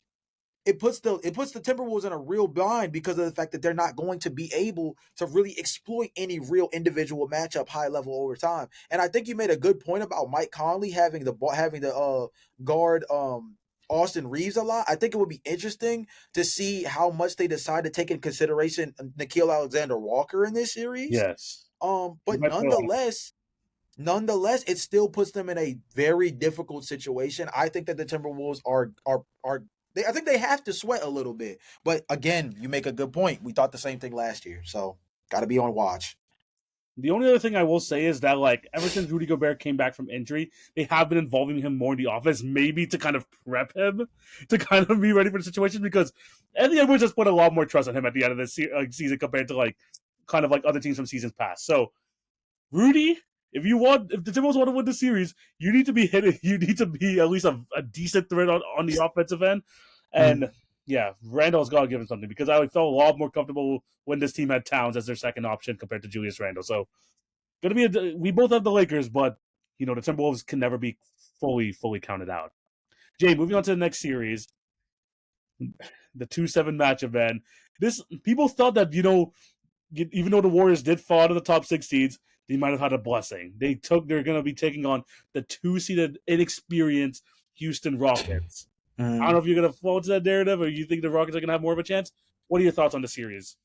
It puts the Timberwolves in a real bind because of the fact that they're not going to be able to really exploit any real individual matchup high level over time. And I think you made a good point about Mike Conley having the guard Austin Reeves a lot. I think it would be interesting to see how much they decide to take in consideration Nickeil Alexander-Walker in this series. yes. But nonetheless, it still puts them in a very difficult situation. I think that the Timberwolves I think they have to sweat a little bit. But again, you make a good point. We thought the same thing last year. So got to be on watch. The only other thing I will say is that, like, ever since Rudy Gobert came back from injury, they have been involving him more in the offense, maybe to kind of prep him to kind of be ready for the situation, because Anthony Edwards has put a lot more trust on him at the end of this season compared to, like, kind of like other teams from seasons past. So, Rudy, if the Timberwolves want to win the series, you need to be hitting. You need to be at least a decent threat on the offensive end. And yeah, Randall's got to give him something, because I felt a lot more comfortable when this team had Towns as their second option compared to Julius Randle. So, we both have the Lakers, but the Timberwolves can never be fully counted out. Jay, moving on to the next series, the 2-7 matchup, man. People thought that even though the Warriors did fall out of the top 6 seeds, they might have had a blessing. They're going to be taking on the 2-seeded, inexperienced Houston Rockets. I don't know if you're going to fall into that narrative, or you think the Rockets are going to have more of a chance. What are your thoughts on the series?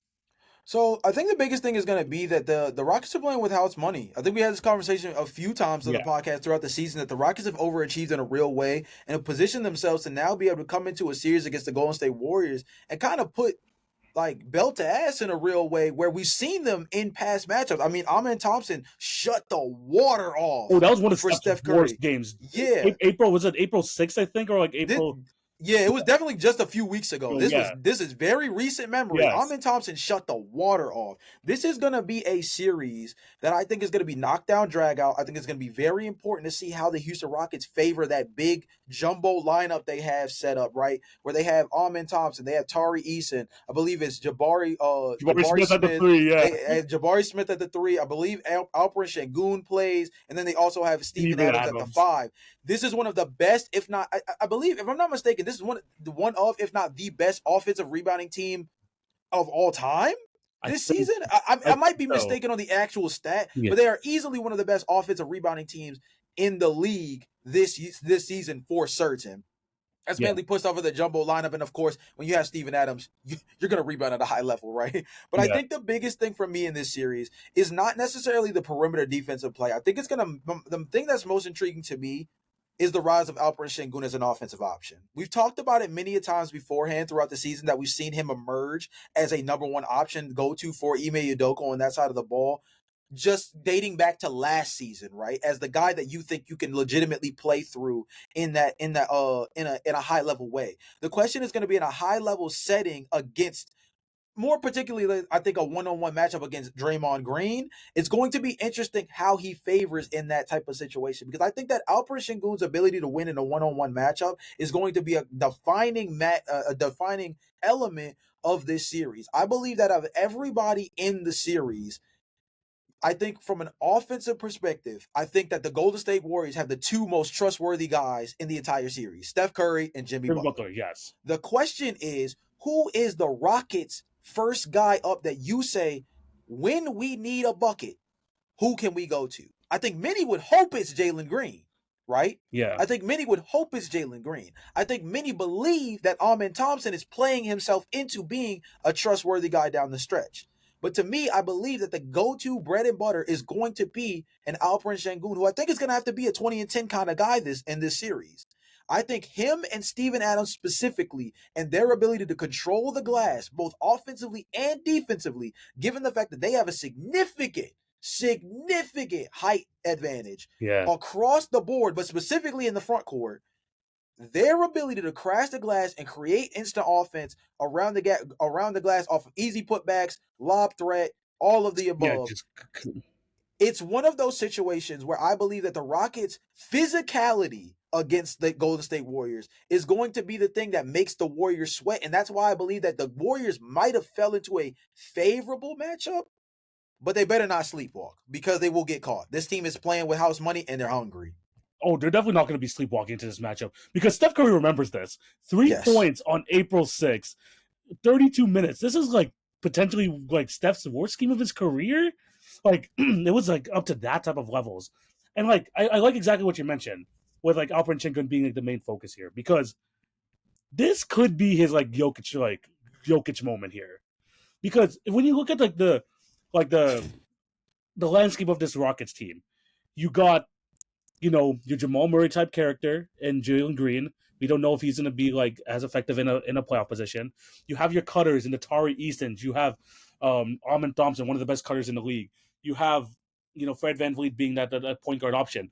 So I think the biggest thing is going to be that the Rockets are playing with house money. I think we had this conversation a few times on the podcast throughout the season, that the Rockets have overachieved in a real way and have positioned themselves to now be able to come into a series against the Golden State Warriors and kind of put like belt to ass in a real way, where we've seen them in past matchups. I mean, Amen Thompson shut the water off. Oh, that was one of Steph Curry's worst games. Yeah, was it April 6th, I think, or like April? Yeah, it was definitely just a few weeks ago. This is very recent memory. Yes. Amen Thompson shut the water off. This is going to be a series that I think is going to be knockdown, drag out. I think it's going to be very important to see how the Houston Rockets favor that big jumbo lineup they have set up, right? Where they have Amen Thompson, they have Tari Eason, I believe it's Jabari Smith at the 3, yeah. Jabari Smith at the 3. I believe Alperen Sengun plays, and then they also have Steven Adams at the 5. This is one of the best, if not, I believe, if I'm not mistaken, this is one of, if not the best offensive rebounding team of all time this season. I might be mistaken on the actual stat, but they are easily one of the best offensive rebounding teams in the league this season for certain. That's mainly pushed off of the jumbo lineup. And of course, when you have Steven Adams, you're going to rebound at a high level, right? But I think the biggest thing for me in this series is not necessarily the perimeter defensive play. I think the thing that's most intriguing to me is the rise of Alperen Sengun as an offensive option. We've talked about it many a times beforehand throughout the season, that we've seen him emerge as a number one option go-to for Ime Udoka on that side of the ball, just dating back to last season, right? As the guy that you think you can legitimately play through in a high level way. The question is going to be in a high level setting against, more particularly, I think, a one-on-one matchup against Draymond Green. It's going to be interesting how he favors in that type of situation, because I think that Alperen Sengun's ability to win in a one-on-one matchup is going to be a defining element of this series. I believe that of everybody in the series, I think from an offensive perspective, I think that the Golden State Warriors have the two most trustworthy guys in the entire series, Steph Curry and Jimmy Butler. Yes. The question is, who is the Rockets' first guy up that you say, when we need a bucket, who can we go to? I think many would hope it's Jalen Green. right? Yeah. I think many would hope it's Jalen Green. I think many believe that Amen Thompson is playing himself into being a trustworthy guy down the stretch. But to me, I believe that the go-to bread and butter is going to be an Alperen Sengun, who I think is going to have to be a 20 and 10 kind of guy in this series. I think him and Steven Adams specifically and their ability to control the glass, both offensively and defensively, given the fact that they have a significant height advantage Yeah. across the board, but specifically in the front court, their ability to crash the glass and create instant offense around the glass off of easy putbacks, lob threat, all of the Yeah. above. It's one of those situations where I believe that the Rockets' physicality against the Golden State Warriors is going to be the thing that makes the Warriors sweat. And that's why I believe that the Warriors might have fell into a favorable matchup, but they better not sleepwalk because they will get caught. This team is playing with house money and they're hungry. Oh, they're definitely not going to be sleepwalking into this matchup because Steph Curry remembers this. 3 points on April 6th, 32 minutes. This is like potentially like Steph's worst game of his career. Like it was like up to that type of levels. And like I like exactly what you mentioned with like Alperen Sengun being like the main focus here because this could be his like Jokic moment here. Because when you look at like the landscape of this Rockets team, you got your Jamal Murray type character and Jalen Green. We don't know if he's going to be like as effective in a playoff position. You have your cutters in the Tari Eastons. You have Amen Thompson, one of the best cutters in the league. You have Fred VanVleet being that point guard option.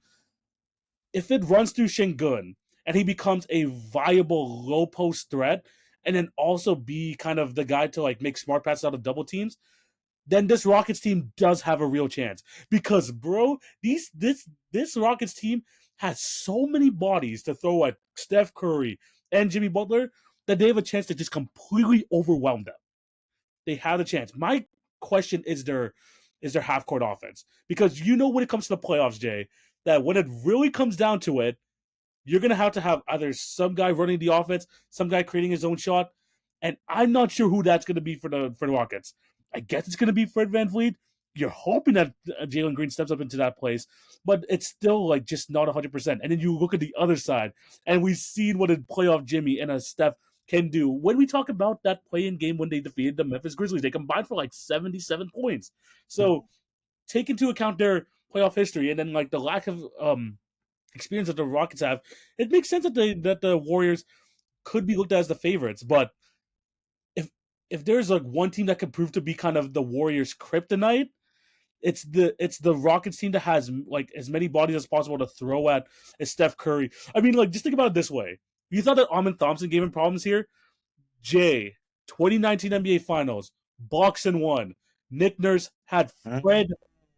If it runs through Sengun and he becomes a viable low post threat, and then also be kind of the guy to like make smart passes out of double teams, then this Rockets team does have a real chance. Because, bro, this Rockets team has so many bodies to throw at Steph Curry and Jimmy Butler that they have a chance to just completely overwhelm them. They have a chance. My question is their half court offense. Because when it comes to the playoffs, Jay, that when it really comes down to it, you're going to have either some guy running the offense, some guy creating his own shot, and I'm not sure who that's going to be for the Rockets. I guess it's going to be Fred VanVleet. You're hoping that Jalen Green steps up into that place, but it's still like just not 100%. And then you look at the other side, and we've seen what a playoff Jimmy and a Steph can do. When we talk about that play-in game when they defeated the Memphis Grizzlies, they combined for like 77 points. So take into account their playoff history and then like the lack of experience that the Rockets have, it makes sense that the Warriors could be looked at as the favorites. But if there's like one team that could prove to be kind of the Warriors' kryptonite, it's the Rockets team that has like as many bodies as possible to throw at as Steph Curry. I mean, like just think about it this way: you thought that Amen Thompson gave him problems here. 2019 NBA Finals, Bucks and 1. Nick Nurse had Fred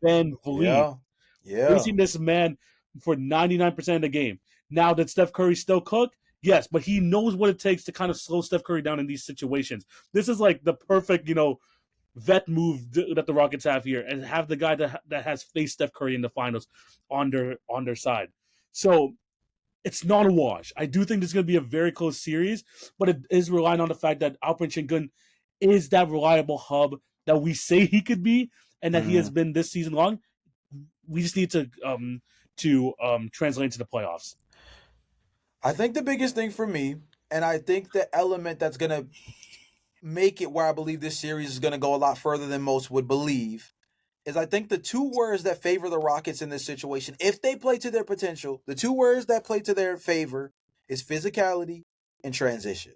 VanVleet facing this man for 99% of the game. Now, did Steph Curry still cook? Yes, but he knows what it takes to kind of slow Steph Curry down in these situations. This is like the perfect, vet move that the Rockets have here, and have the guy that has faced Steph Curry in the finals on their side. So it's not a wash. I do think this is going to be a very close series, but it is relying on the fact that Alperen Sengun is that reliable hub that we say he could be, and that he has been this season long. We just need to translate into the playoffs. I think the biggest thing for me, and I think the element that's going to make it where I believe this series is going to go a lot further than most would believe, is I think the two words that favor the Rockets in this situation, if they play to their potential, the two words that play to their favor is physicality and transition.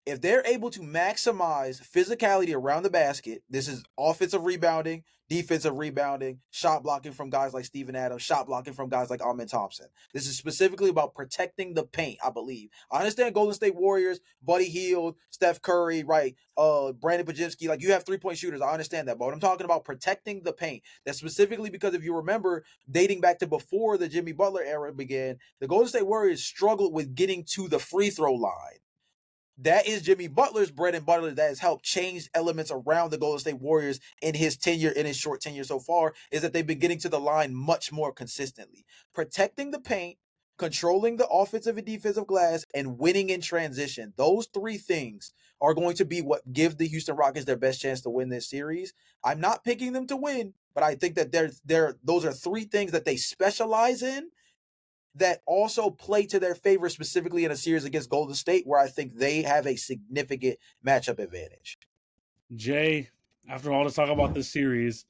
If they're able to maximize physicality around the basket, this is offensive rebounding, defensive rebounding, shot blocking from guys like Steven Adams, shot blocking from guys like Amen Thompson. This is specifically about protecting the paint, I believe. I understand Golden State Warriors, Buddy Hield, Steph Curry, right? Brandon Podziemski, like you have 3-point shooters. I understand that. But I'm talking about protecting the paint. That's specifically because if you remember, dating back to before the Jimmy Butler era began, the Golden State Warriors struggled with getting to the free throw line. That is Jimmy Butler's bread and butter that has helped change elements around the Golden State Warriors in his short tenure so far, is that they've been getting to the line much more consistently. Protecting the paint, controlling the offensive and defensive glass, and winning in transition. Those three things are going to be what give the Houston Rockets their best chance to win this series. I'm not picking them to win, but I think that those are three things that they specialize in that also play to their favor, specifically in a series against Golden State, where I think they have a significant matchup advantage. Jay, after all this talk about this series,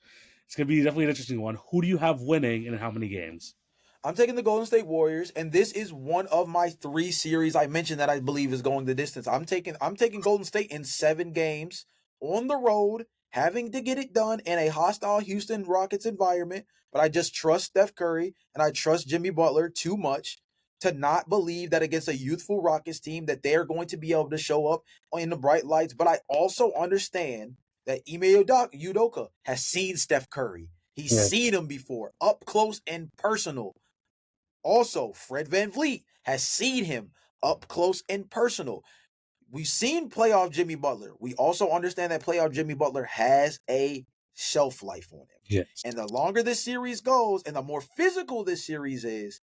it's gonna be definitely an interesting one. Who do you have winning and in how many games? I'm taking the Golden State Warriors, and this is one of my 3 series I mentioned that I believe is going the distance. I'm taking Golden State in 7 games on the road, having to get it done in a hostile Houston Rockets environment. But I just trust Steph Curry and I trust Jimmy Butler too much to not believe that against a youthful Rockets team that they're going to be able to show up in the bright lights. But I also understand that Ime Udoka has seen Steph Curry. He's Yeah. seen him before, up close and personal. Also, Fred VanVleet has seen him up close and personal. We've seen playoff Jimmy Butler. We also understand that playoff Jimmy Butler has a shelf life on him. Yes. And the longer this series goes and the more physical this series is,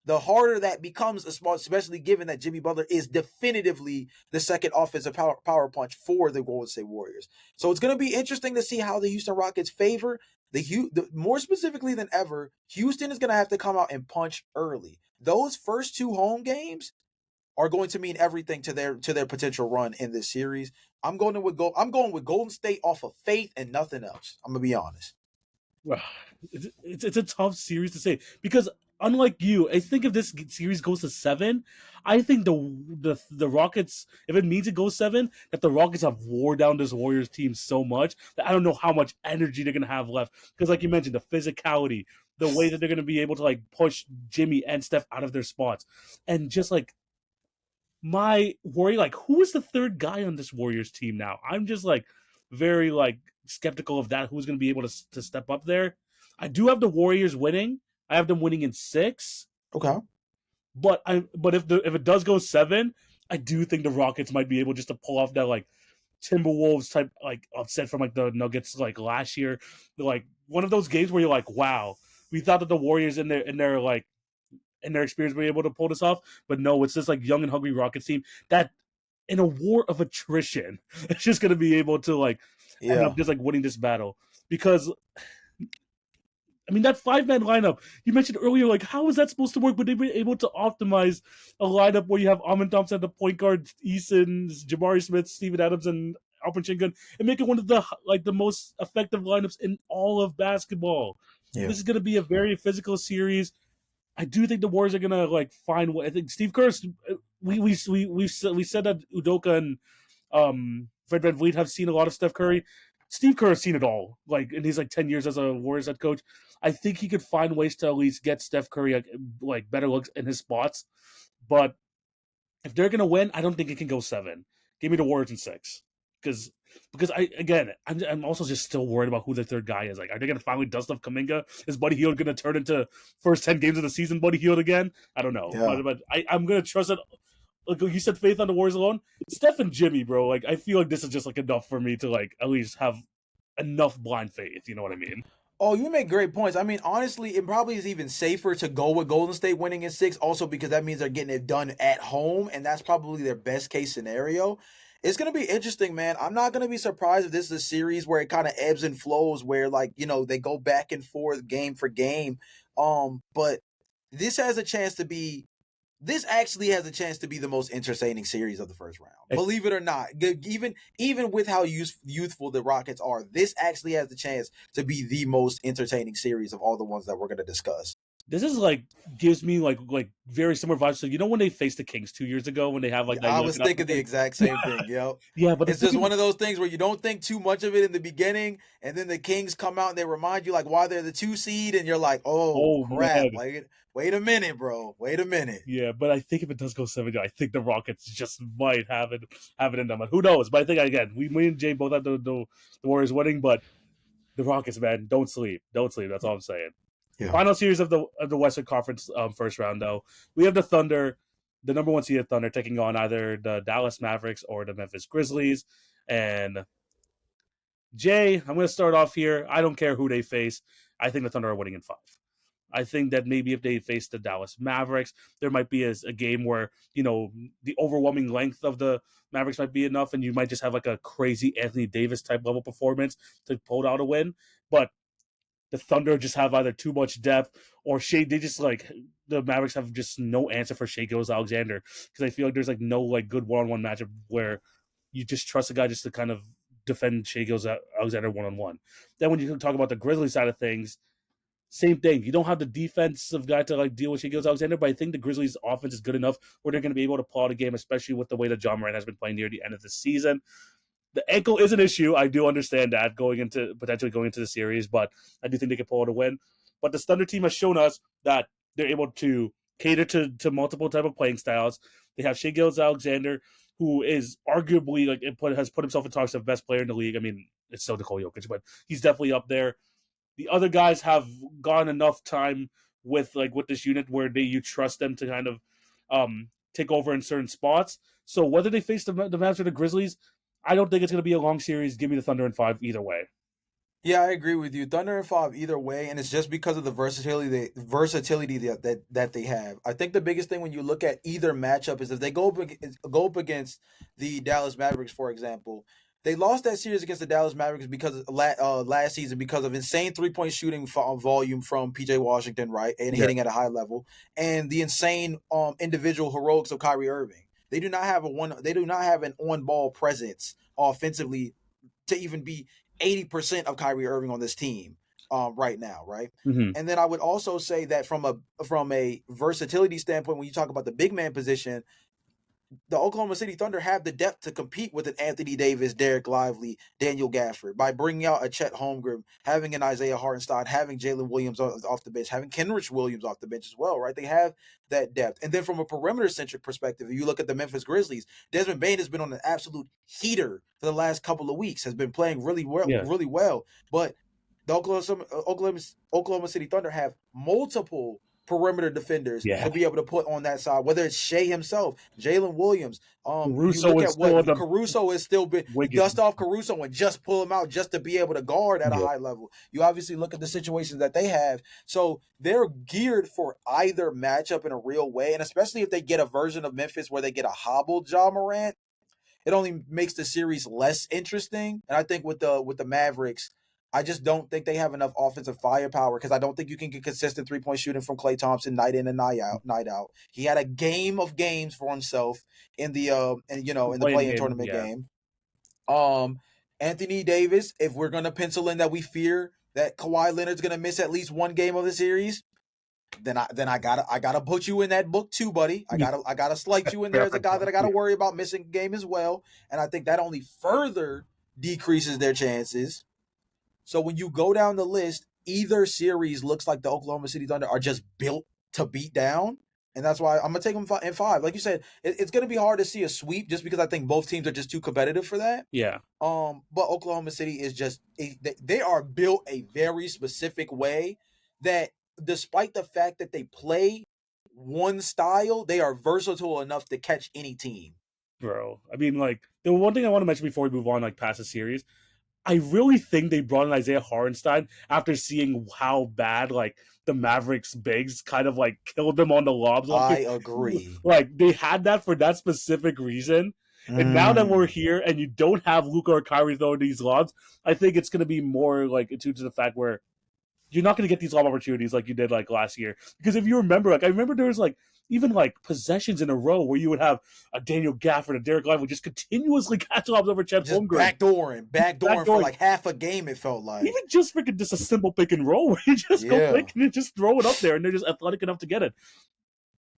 the harder that becomes, especially given that Jimmy Butler is definitively the second offensive power punch for the Golden State Warriors. So it's going to be interesting to see how the Houston Rockets favor more specifically than ever. Houston is going to have to come out and punch early. Those first 2 home games are going to mean everything to their potential run in this series. I'm going with Golden State off of faith and nothing else. I'm gonna be honest. It's a tough series to say because unlike you, I think if this series goes to 7, I think the Rockets, if it means it goes 7, that the Rockets have wore down this Warriors team so much that I don't know how much energy they're gonna have left. Because like you mentioned, the physicality, the way that they're gonna be able to like push Jimmy and Steph out of their spots, and just like my worry, like who is the third guy on this Warriors team now? I'm just like very like skeptical of that. Who's going to be able to step up there? I do have the Warriors winning. I have them winning in 6. Okay. But if it does go 7, I do think the Rockets might be able just to pull off that like Timberwolves type like upset from like the Nuggets like last year. Like one of those games where you're like, wow, we thought that the Warriors in their experience were able to pull this off, but no, it's this like young and hungry Rockets team that in a war of attrition, it's just gonna be able to like end up just like winning this battle. Because I mean that 5-man lineup you mentioned earlier, like how is that supposed to work? But they've been able to optimize a lineup where you have Amin Thompson at the point guard, Eason, Jabari Smith, Steven Adams, and Alperen Sengun, and make it one of the most effective lineups in all of basketball. Yeah. This is gonna be a very physical series. I do think the Warriors are gonna like find what I think. Steve Kerr, we said that Udoka and Fred VanVleet have seen a lot of Steph Curry. Steve Kerr has seen it all, like in his like 10 years as a Warriors head coach. I think he could find ways to at least get Steph Curry like better looks in his spots. But if they're gonna win, I don't think it can go 7. Give me the Warriors in 6 because I'm also just still worried about who the third guy is. Like, are they gonna finally dust off Kuminga? Is Buddy Hield gonna turn into first 10 games of the season Buddy Hield again? I don't know, but I'm gonna trust that. Like you said, faith on the Warriors alone. Steph and Jimmy, bro. Like I feel like this is just like enough for me to like at least have enough blind faith. You know what I mean? Oh, you make great points. I mean, honestly, it probably is even safer to go with Golden State winning in 6, also because that means they're getting it done at home, and that's probably their best case scenario. It's going to be interesting, man. I'm not going to be surprised if this is a series where it kind of ebbs and flows, where like, they go back and forth game for game. But this actually has a chance to be the most entertaining series of the first round. Believe it or not, even with how youthful the Rockets are, this actually has the chance to be the most entertaining series of all the ones that we're going to discuss. This is like gives me like very similar vibes. So when they faced the Kings 2 years ago, when they have like that, I was thinking the exact same thing. Yep. Yeah, but it's just one of those things where you don't think too much of it in the beginning, and then the Kings come out and they remind you like why they're the 2 seed, and you're like, oh crap, man. Like wait a minute, bro, wait a minute. Yeah, but I think if it does go 7, I think the Rockets just might have it in them. Who knows? But I think again, me and Jay both have the Warriors winning, but the Rockets, man, don't sleep. That's all I'm saying. Yeah. Final series of the Western Conference first round, though. We have the Thunder, the number 1 seeded Thunder, taking on either the Dallas Mavericks or the Memphis Grizzlies. And Jay, I'm going to start off here. I don't care who they face. I think the Thunder are winning in 5. I think that maybe if they face the Dallas Mavericks, there might be a game where, the overwhelming length of the Mavericks might be enough, and you might just have like a crazy Anthony Davis type level performance to pull out a win. But the Thunder just have either too much depth or they just like the Mavericks have just no answer for Shai Gilgeous-Alexander because I feel like there's like no like good one-on-one matchup where you just trust a guy just to kind of defend Shai Gilgeous-Alexander one-on-one. Then when you talk about the Grizzlies side of things, same thing. You don't have the defensive guy to like deal with Shai Gilgeous-Alexander, but I think the Grizzlies' offense is good enough where they're going to be able to pull out a game, especially with the way that Ja Morant has been playing near the end of the season. The ankle is an issue. I do understand that potentially going into the series, but I do think they can pull out a win. But the Thunder team has shown us that they're able to cater to multiple type of playing styles. They have Shai Gilgeous-Alexander, who is arguably has put himself in talks of best player in the league. I mean, it's still Nikola Jokic, but he's definitely up there. The other guys have gone enough time with this unit where you trust them to kind of take over in certain spots. So whether they face the Mavs or the Grizzlies, I don't think it's going to be a long series. Give me the Thunder in 5 either way. Yeah, I agree with you. Thunder in 5 either way, and it's just because of the versatility that they have. I think the biggest thing when you look at either matchup is if they go up against the Dallas Mavericks, for example. They lost that series against the Dallas Mavericks because last season because of insane 3-point shooting volume from PJ Washington, right, and hitting at a high level, and the insane individual heroics of Kyrie Irving. They do not have an on-ball presence offensively to even be 80% of Kyrie Irving on this team right now, right? Mm-hmm. And then I would also say that from a versatility standpoint, when you talk about the big man position, the Oklahoma City Thunder have the depth to compete with an Anthony Davis, Derek Lively, Daniel Gafford by bringing out a Chet Holmgren, having an Isaiah Hartenstein, having Jalen Williams off the bench, having Kenrich Williams off the bench as well, right? They have that depth. And then from a perimeter-centric perspective, if you look at the Memphis Grizzlies, Desmond Bane has been on an absolute heater for the last couple of weeks, has been playing really well. But the Oklahoma City Thunder have multiple perimeter defenders to be able to put on that side, whether it's Shai himself, Jalen Williams. Caruso is still been dust off Caruso and just pull him out just to be able to guard at a high level. You obviously look at the situations that they have. So they're geared for either matchup in a real way. And especially if they get a version of Memphis where they get a hobbled Ja Morant, it only makes the series less interesting. And I think with the Mavericks, I just don't think they have enough offensive firepower because I don't think you can get consistent 3-point shooting from Klay Thompson night in and night out. He had a game of games for himself in the play-in tournament game. Anthony Davis, if we're gonna pencil in that we fear that Kawhi Leonard's gonna miss at least one game of the series, then I gotta put you in that book too, buddy. I gotta slice you in there as a guy that I gotta worry about missing a game as well. And I think that only further decreases their chances. So when you go down the list, either series looks like the Oklahoma City Thunder are just built to beat down. And that's why I'm going to take them in 5. Like you said, it's going to be hard to see a sweep just because I think both teams are just too competitive for that. Yeah. But Oklahoma City is just they are built a very specific way that despite the fact that they play one style, they are versatile enough to catch any team. Bro, I mean, like, the one thing I want to mention before we move on, like, past the series, I really think they brought in Isaiah Hartenstein after seeing how bad, like, the Mavericks bigs kind of, like, killed them on the lobs. I agree. Like, they had that for that specific reason. And now that we're here and you don't have Luka or Kyrie throwing these lobs, I think it's going to be more, like, attuned to the fact where you're not going to get these lob opportunities like you did, like, last year. Because if you remember, like, I remember there was, like, even like possessions in a row where you would have a Daniel Gafford, a Derek Lively just continuously catch lobs over Chet Holmgren. Backdooring for like half a game, it felt like. Even just a simple pick and roll where you just go pick and just throw it up there and they're just athletic enough to get it.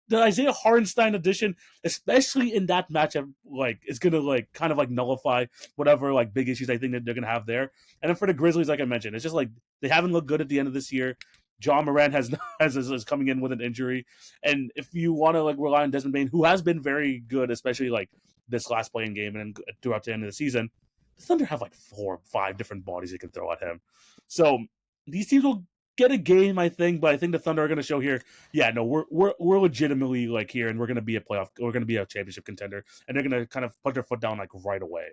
The Isaiah Hartenstein addition, especially in that matchup, like, is gonna like kind of like nullify whatever like big issues I think that they're gonna have there. And then for the Grizzlies, like I mentioned, it's just like they haven't looked good at the end of this year. Ja Morant is coming in with an injury, and if you want to like rely on Desmond Bane, who has been very good, especially like this last playing game and throughout the end of the season, the Thunder have like 4 or 5 different bodies they can throw at him. So these teams will get a game, I think, but I think the Thunder are going to show here. Yeah, no, we're legitimately like here, and we're going to be a championship contender, and they're going to kind of put their foot down like right away.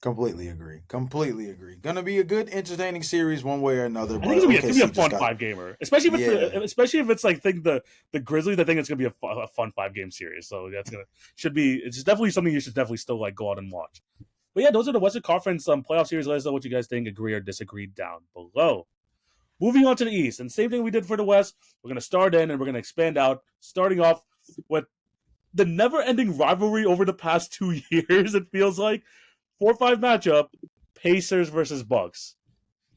Completely agree. Gonna be a good, entertaining series one way or another. I think it's gonna be a fun 5-gamer, especially if it's like the Grizzlies. I think it's gonna be a fun 5-game series. So it's definitely something you should definitely still like go out and watch. But yeah, those are the Western Conference playoff series. Let us know what you guys think. Agree or disagree down below. Moving on to the East, and same thing we did for the West. We're going to start in and we're going to expand out, starting off with the never-ending rivalry over the past 2 years. It feels like 4-5 matchup: Pacers versus Bucks.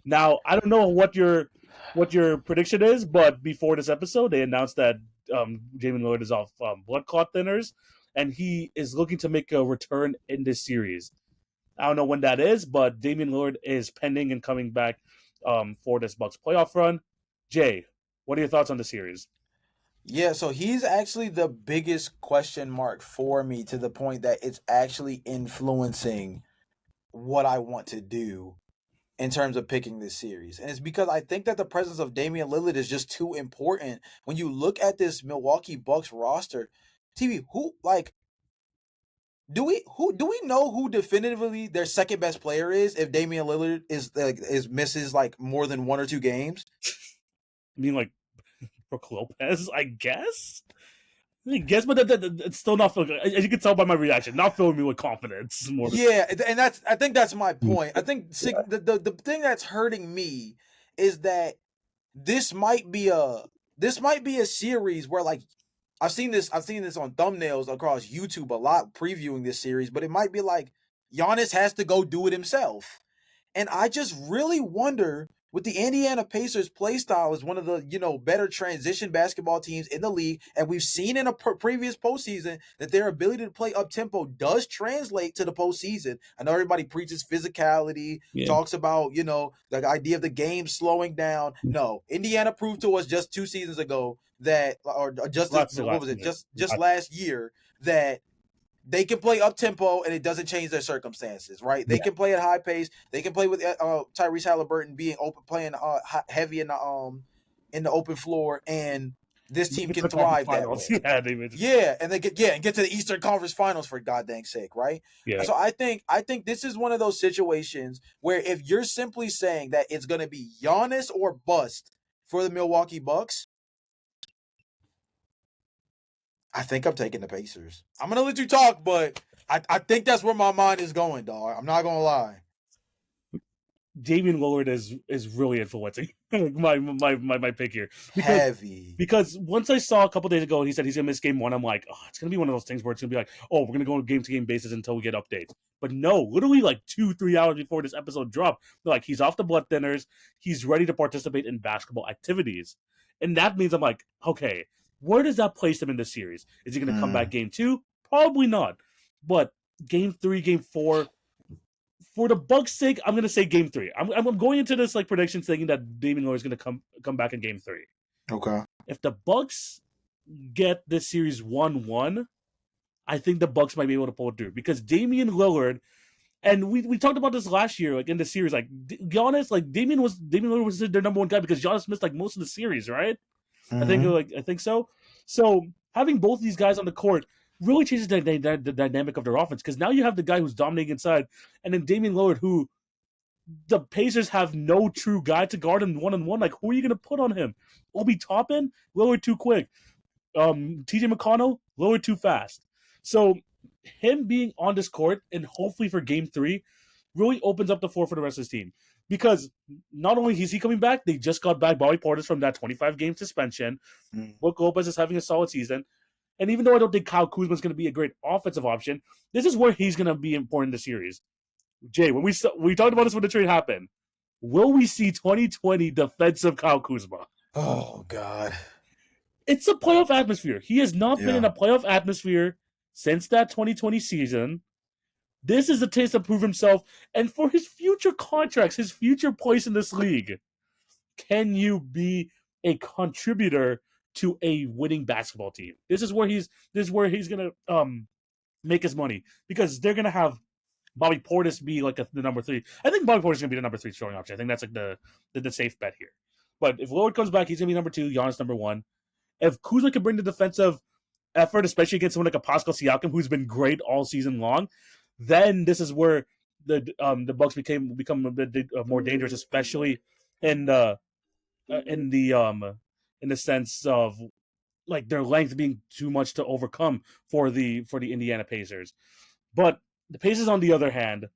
Now, I don't know what your prediction is, but before this episode, they announced that Damian Lillard is off blood clot thinners, and he is looking to make a return in this series. I don't know when that is, but Damian Lillard is pending and coming back for this Bucks playoff run. Jay, what are your thoughts on the series? Yeah, so he's actually the biggest question mark for me, to the point that it's actually influencing what I want to do in terms of picking this series. And it's because I think that the presence of Damian Lillard is just too important. When you look at this Milwaukee Bucks roster, TV, do we know who definitively their second best player is if Damian Lillard is misses like more than 1 or 2 games? I mean, like Brook Lopez, I guess. But it's still not feeling. As you can tell by my reaction, not filling me with confidence. More. Yeah, and I think that's my point. I think the thing that's hurting me is that this might be a series where, like, I've seen this on thumbnails across YouTube a lot previewing this series, but it might be like Giannis has to go do it himself. And I just really wonder, with the Indiana Pacers play style as one of the, better transition basketball teams in the league, and we've seen in a previous postseason that their ability to play up tempo does translate to the postseason. I know everybody preaches physicality, talks about, the idea of the game slowing down. No, Indiana proved to us just 2 seasons ago that, or just last year, that they can play up tempo and it doesn't change their circumstances, right? They can play at high pace. They can play with Tyrese Halliburton being open, playing heavy in the open floor, and this team can thrive that way. Yeah, and get to the Eastern Conference Finals, for God dang sake, right? Yeah. So I think this is one of those situations where if you're simply saying that it's going to be Giannis or bust for the Milwaukee Bucks, I think I'm taking the Pacers. I'm going to let you talk, but I think that's where my mind is going, dog. I'm not going to lie. Damian Lillard is really influencing my pick here. Because once I saw a couple days ago, he said he's going to miss game 1, I'm like, oh, it's going to be one of those things where it's going to be like, oh, we're going to go on a game-to-game basis until we get updates. But no, literally like 2-3 hours before this episode dropped, they're like, he's off the blood thinners. He's ready to participate in basketball activities. And that means I'm like, okay, where does that place him in this series? Is he going to come back game 2? Probably not. But game 3, game 4, for the Bucks' sake, I'm going to say game 3. I'm going into this like prediction thinking that Damian Lillard is going to come back in game 3. Okay. If the Bucks get this series 1-1, I think the Bucks might be able to pull it through, because Damian Lillard, and we talked about this last year, like in the series, like Giannis, like Damian Lillard was their number 1 guy because Giannis missed like most of the series, right? I think so. So having both these guys on the court really changes the dynamic of their offense, because now you have the guy who's dominating inside, and then Damian Lillard, who the Pacers have no true guy to guard him one-on-one. Like, who are you going to put on him? Obi Toppin? Lillard too quick. TJ McConnell? Lillard too fast. So him being on this court, and hopefully for game 3, really opens up the floor for the rest of his team. Because not only is he coming back, they just got back Bobby Portis from that 25-game suspension. Brook Lopez is having a solid season. And even though I don't think Kyle Kuzma is going to be a great offensive option, this is where he's going to be important in the series. Jay, when we talked about this when the trade happened, will we see 2020 defensive Kyle Kuzma? Oh, God. It's a playoff atmosphere. He has not been in a playoff atmosphere since that 2020 season. This is a chance to prove himself, and for his future contracts, his future place in this league. Can you be a contributor to a winning basketball team? This is where he's gonna make his money, because they're gonna have Bobby Portis be like the number 3. I think Bobby Portis is gonna be the number 3 scoring option. I think that's like the safe bet here. But if Lillard comes back, he's gonna be number 2. Giannis number 1. If Kuzma can bring the defensive effort, especially against someone like a Pascal Siakam, who's been great all season long, then this is where the Bucks become a bit more dangerous, especially in the sense of like their length being too much to overcome for the Indiana Pacers. But the Pacers, on the other hand,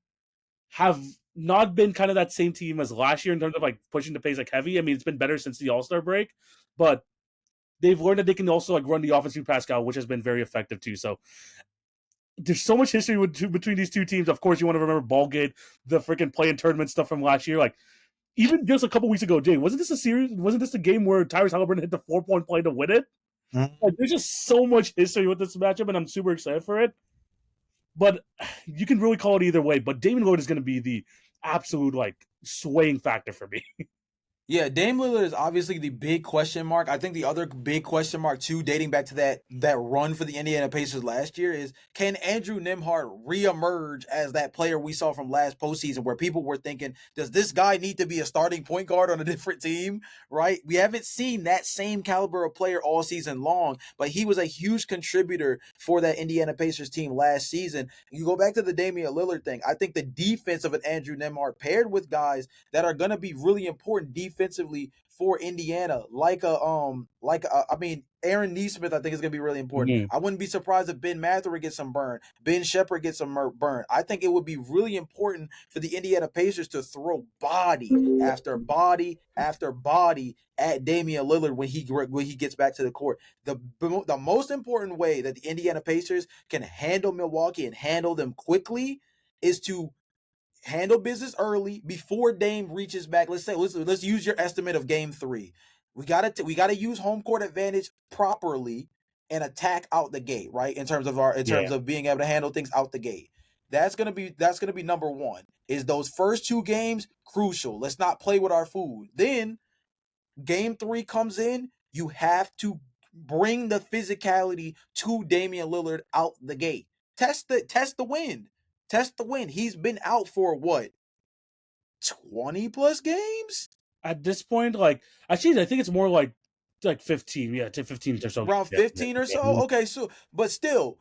have not been kind of that same team as last year in terms of like pushing the pace like heavy. I mean, it's been better since the All-Star break, but they've learned that they can also like run the offense through Pascal, which has been very effective too. So there's so much history between these two teams. Of course, you want to remember Ballgate, the freaking play-in tournament stuff from last year. Like even just a couple weeks ago, Jay, wasn't this a series? Wasn't this the game where Tyrese Halliburton hit the 4-point play to win it? Like, there's just so much history with this matchup, and I'm super excited for it. But you can really call it either way. But Damian Lillard is going to be the absolute like swaying factor for me. Yeah, Dame Lillard is obviously the big question mark. I think the other big question mark too, dating back to that run for the Indiana Pacers last year, is can Andrew Nembhard reemerge as that player we saw from last postseason, where people were thinking, does this guy need to be a starting point guard on a different team? Right? We haven't seen that same caliber of player all season long, but he was a huge contributor for that Indiana Pacers team last season. You go back to the Damian Lillard thing. I think the defense of an Andrew Nembhard paired with guys that are going to be really important defensively for Indiana, I mean, Aaron Nesmith, I think is going to be really important. Mhm. I wouldn't be surprised if Ben Mathurin gets some burn, Ben Shepherd gets some burn. I think it would be really important for the Indiana Pacers to throw body after body after body at Damian Lillard when he gets back to the court. The most important way that the Indiana Pacers can handle Milwaukee and handle them quickly is to handle business early before Dame reaches back. Let's use your estimate of game 3. We gotta use home court advantage properly and attack out the gate, right? In terms of being able to handle things out the gate. That's gonna be number one. Is those first 2 games crucial? Let's not play with our food. Then game 3 comes in, you have to bring the physicality to Damian Lillard out the gate. Test the wind. Test the wind. He's been out for what? 20 plus games? At this point, like actually, I think it's more like 15. Yeah, to 15 or so. Around 15 or so? Okay, so but still,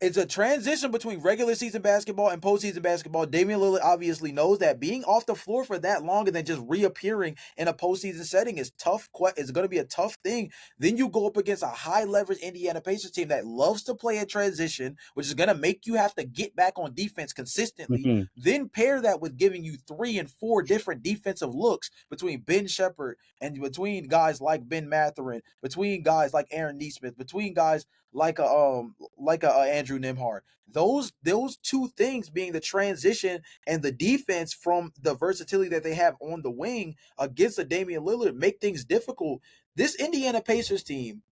it's a transition between regular season basketball and postseason basketball. Damian Lillard obviously knows that being off the floor for that long and then just reappearing in a postseason setting is tough. It's going to be a tough thing. Then you go up against a high leverage Indiana Pacers team that loves to play a transition, which is going to make you have to get back on defense consistently. Mhm. Then pair that with giving you 3 and 4 different defensive looks between Ben Shepherd and between guys like Ben Mathurin, between guys like Aaron Nesmith, between guys like a Andrew Nembhard. Those 2 things being the transition and the defense from the versatility that they have on the wing against a Damian Lillard make things difficult. This Indiana Pacers team,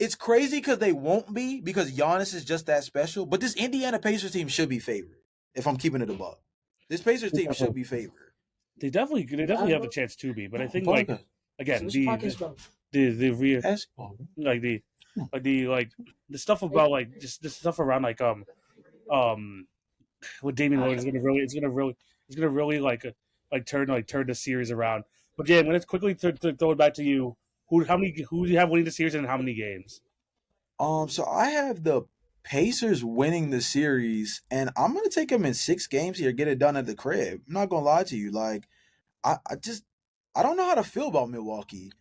it's crazy because they won't be, because Giannis is just that special. But this Indiana Pacers team should be favored. If I'm keeping it a buck, this Pacers team should be favored. They definitely have the chance to be, but I think like again the stuff about like just the stuff around like with Damian Lillard is gonna really turn the series around. But yeah, I'm gonna quickly throw it back to you. Who do you have winning the series and how many games? So I have the Pacers winning the series, and I'm gonna take them in 6 games here, get it done at the crib. I'm not gonna lie to you, like I don't know how to feel about Milwaukee.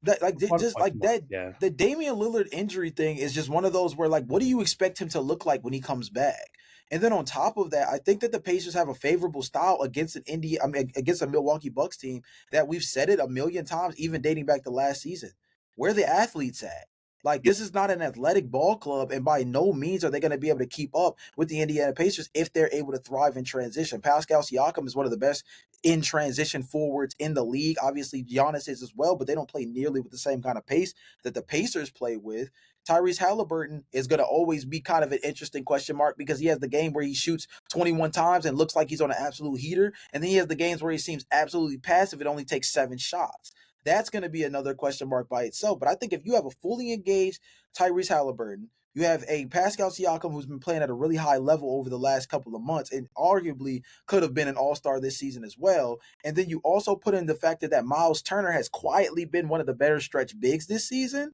Yeah. The Damian Lillard injury thing is just one of those where, like, what do you expect him to look like when he comes back? And then on top of that, I think that the Pacers have a favorable style against against a Milwaukee Bucks team that we've said it a million times, even dating back to last season. Where the athletes at? Like, this is not an athletic ball club, and by no means are they going to be able to keep up with the Indiana Pacers if they're able to thrive in transition. Pascal Siakam is one of the best in transition forwards in the league. Obviously, Giannis is as well, but they don't play nearly with the same kind of pace that the Pacers play with. Tyrese Halliburton is going to always be kind of an interesting question mark because he has the game where he shoots 21 times and looks like he's on an absolute heater, and then he has the games where he seems absolutely passive. It only takes 7 shots. That's going to be another question mark by itself. But I think if you have a fully engaged Tyrese Halliburton, you have a Pascal Siakam who's been playing at a really high level over the last couple of months and arguably could have been an all-star this season as well. And then you also put in the fact that Miles Turner has quietly been one of the better stretch bigs this season.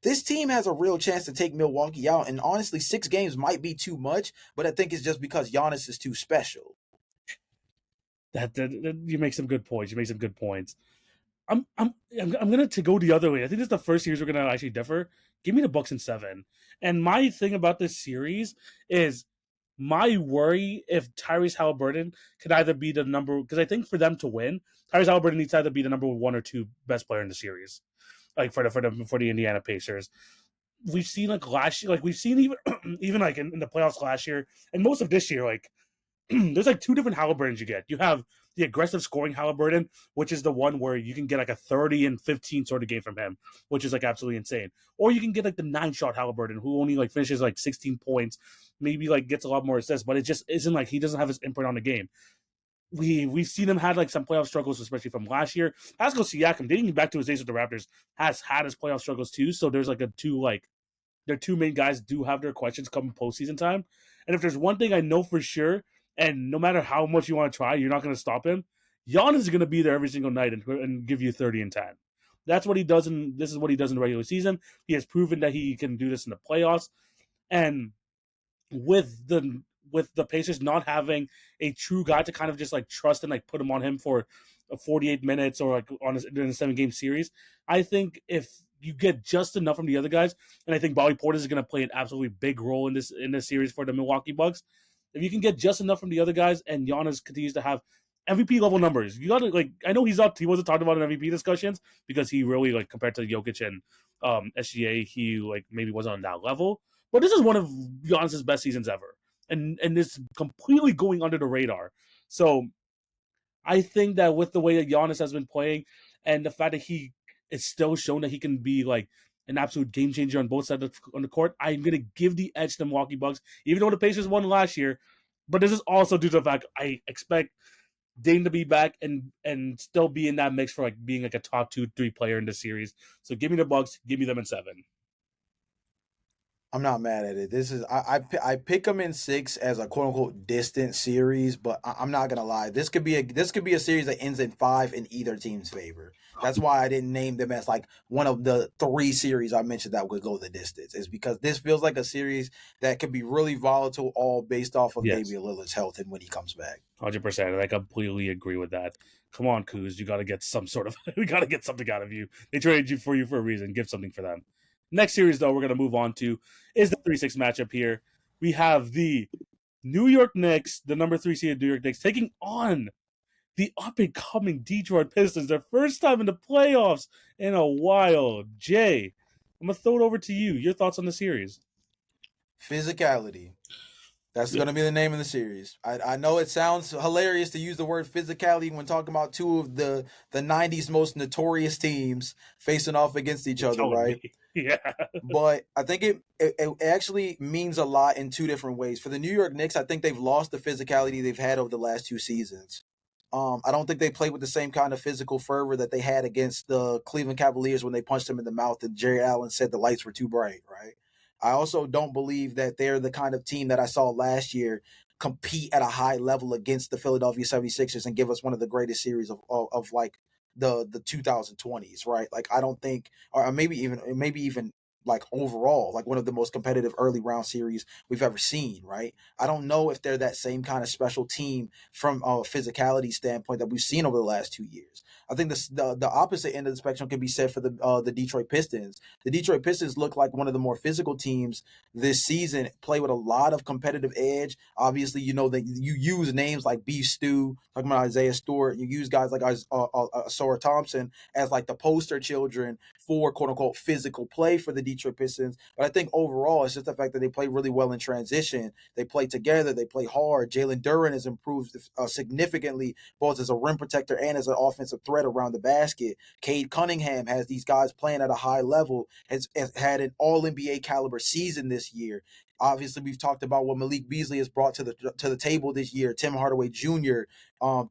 This team has a real chance to take Milwaukee out. And honestly, 6 games might be too much, but I think it's just because Giannis is too special. That you make some good points. I'm gonna to go the other way. I think this is the first series we're gonna actually differ. Give me the Bucks in 7. And my thing about this series is My worry if Tyrese Halliburton could either be the number, because I think for them to win, Tyrese Halliburton needs to either be the number 1 or 2 best player in the series, like for the Indiana Pacers. We've seen like last year, like we've seen even even like in the playoffs last year and most of this year, like there's like 2 different Halliburtons you get. You have the aggressive scoring Halliburton, which is the one where you can get like a 30 and 15 sort of game from him, which is like absolutely insane. Or you can get like the 9 shot Halliburton, who only like finishes like 16 points, maybe like gets a lot more assists, but it just isn't like he doesn't have his imprint on the game. We've seen him had like some playoff struggles, especially from last year. Pascal Siakam, dating back to his days with the Raptors, has had his playoff struggles too. So there's like a two like their 2 main guys do have their questions come postseason time. And if there's one thing I know for sure, and no matter how much you want to try, you're not going to stop him. Giannis is going to be there every single night and give you 30 and 10. That's what he does, and this is what he does in the regular season. He has proven that he can do this in the playoffs. And with the Pacers not having a true guy to kind of just like trust and like put him on him for 48 minutes or like on in a 7 game series, I think if you get just enough from the other guys, and I think Bobby Portis is going to play an absolutely big role in this series for the Milwaukee Bucks. If you can get just enough from the other guys, and Giannis continues to have MVP level numbers, you got to like. I know he wasn't talked about in MVP discussions because he really like compared to Jokic and SGA, he like maybe wasn't on that level. But this is one of Giannis's best seasons ever, and it's completely going under the radar. So I think that with the way that Giannis has been playing, and the fact that he is still shown that he can be like an absolute game changer on both sides on the court, I'm gonna give the edge to the Milwaukee Bucks, even though the Pacers won last year. But this is also due to the fact I expect Dame to be back and still be in that mix for like being like a top 2, 3 player in the series. So give me the Bucks, give me them in 7. I'm not mad at it. This is I pick them in 6 as a quote unquote distant series, but I'm not gonna lie. This could be a series that ends in 5 in either team's favor. That's why I didn't name them as like one of the 3 series I mentioned that would go the distance. Is because this feels like a series that could be really volatile, all based off of Yes, Damian Lillard's health and when he comes back. 100%. And I completely agree with that. Come on, Kuz, you got to get some sort of we got to get something out of you. They traded you for a reason. Give something for them. Next series, though, we're going to move on to is the 3-6 matchup here. We have the New York Knicks, the number 3 seeded New York Knicks, taking on the up and coming Detroit Pistons. Their first time in the playoffs in a while. Jay, I'm going to throw it over to you. Your thoughts on the series? Physicality. That's Yeah. going to be the name of the series. I know it sounds hilarious to use the word physicality when talking about two of the 90s most notorious teams facing off against each You're other, telling right? me. Yeah. But I think it actually means a lot in 2 different ways. For the New York Knicks, I think they've lost the physicality they've had over the last 2 seasons. I don't think they played with the same kind of physical fervor that they had against the Cleveland Cavaliers when they punched them in the mouth and Jerry Allen said the lights were too bright, right? I also don't believe that they're the kind of team that I saw last year compete at a high level against the Philadelphia 76ers and give us one of the greatest series of like the 2020s, right? Like I don't think or maybe even like overall like one of the most competitive early round series we've ever seen, right? I don't know if they're that same kind of special team from a physicality standpoint that we've seen over the last 2 years. I think the opposite end of the spectrum can be said for the Detroit Pistons. The Detroit Pistons look like one of the more physical teams this season. Play with a lot of competitive edge. Obviously, you know that you use names like Beef Stew, talking about Isaiah Stewart. You use guys like Sora Thompson as like the poster children for quote unquote physical play for the Detroit Pistons. But I think overall, it's just the fact that they play really well in transition. They play together. They play hard. Jalen Duren has improved significantly both as a rim protector and as an offensive threat around the basket. Cade Cunningham has these guys playing at a high level, has had an all NBA caliber season this year. Obviously, we've talked about what Malik Beasley has brought to the table this year. Tim Hardaway Jr.,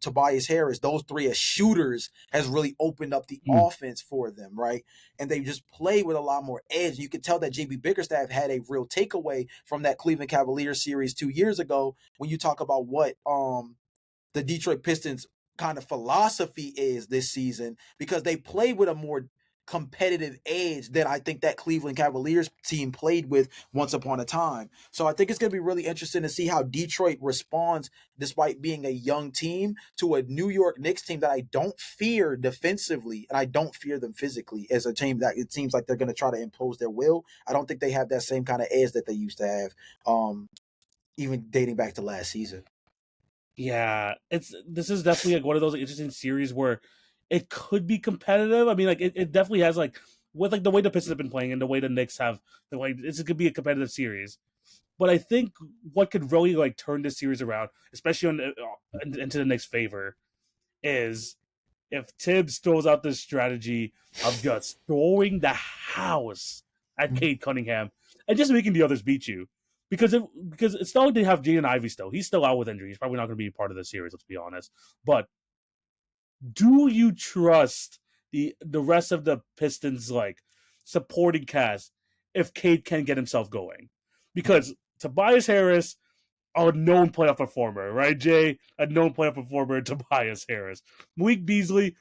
Tobias Harris, those 3 as shooters has really opened up the Mm. offense for them, right? And they just play with a lot more edge. You can tell that JB Bickerstaff had a real takeaway from that Cleveland Cavaliers series 2 years ago when you talk about what the Detroit Pistons kind of philosophy is this season because they play with a more competitive edge than I think that Cleveland Cavaliers team played with once upon a time. So I think it's going to be really interesting to see how Detroit responds despite being a young team to a New York Knicks team that I don't fear defensively and I don't fear them physically as a team that it seems like they're going to try to impose their will. I don't think they have that same kind of edge that they used to have. even dating back to last season. Yeah, this is definitely like one of those interesting series where it could be competitive. I mean, like it definitely has like with like the way the Pistons have been playing and the way the Knicks have the way this could be a competitive series. But I think what could really like turn this series around, especially into the Knicks' favor, is if Tibbs throws out this strategy of just throwing the house at Cade Cunningham and just making the others beat you. Because it's not like they have Jaden Ivey still. He's still out with injury. He's probably not going to be part of the series, let's be honest. But do you trust the rest of the Pistons like supporting cast if Cade can get himself going? Because Tobias Harris, a known playoff performer, right, Jay? A known playoff performer, Tobias Harris. Malik Beasley,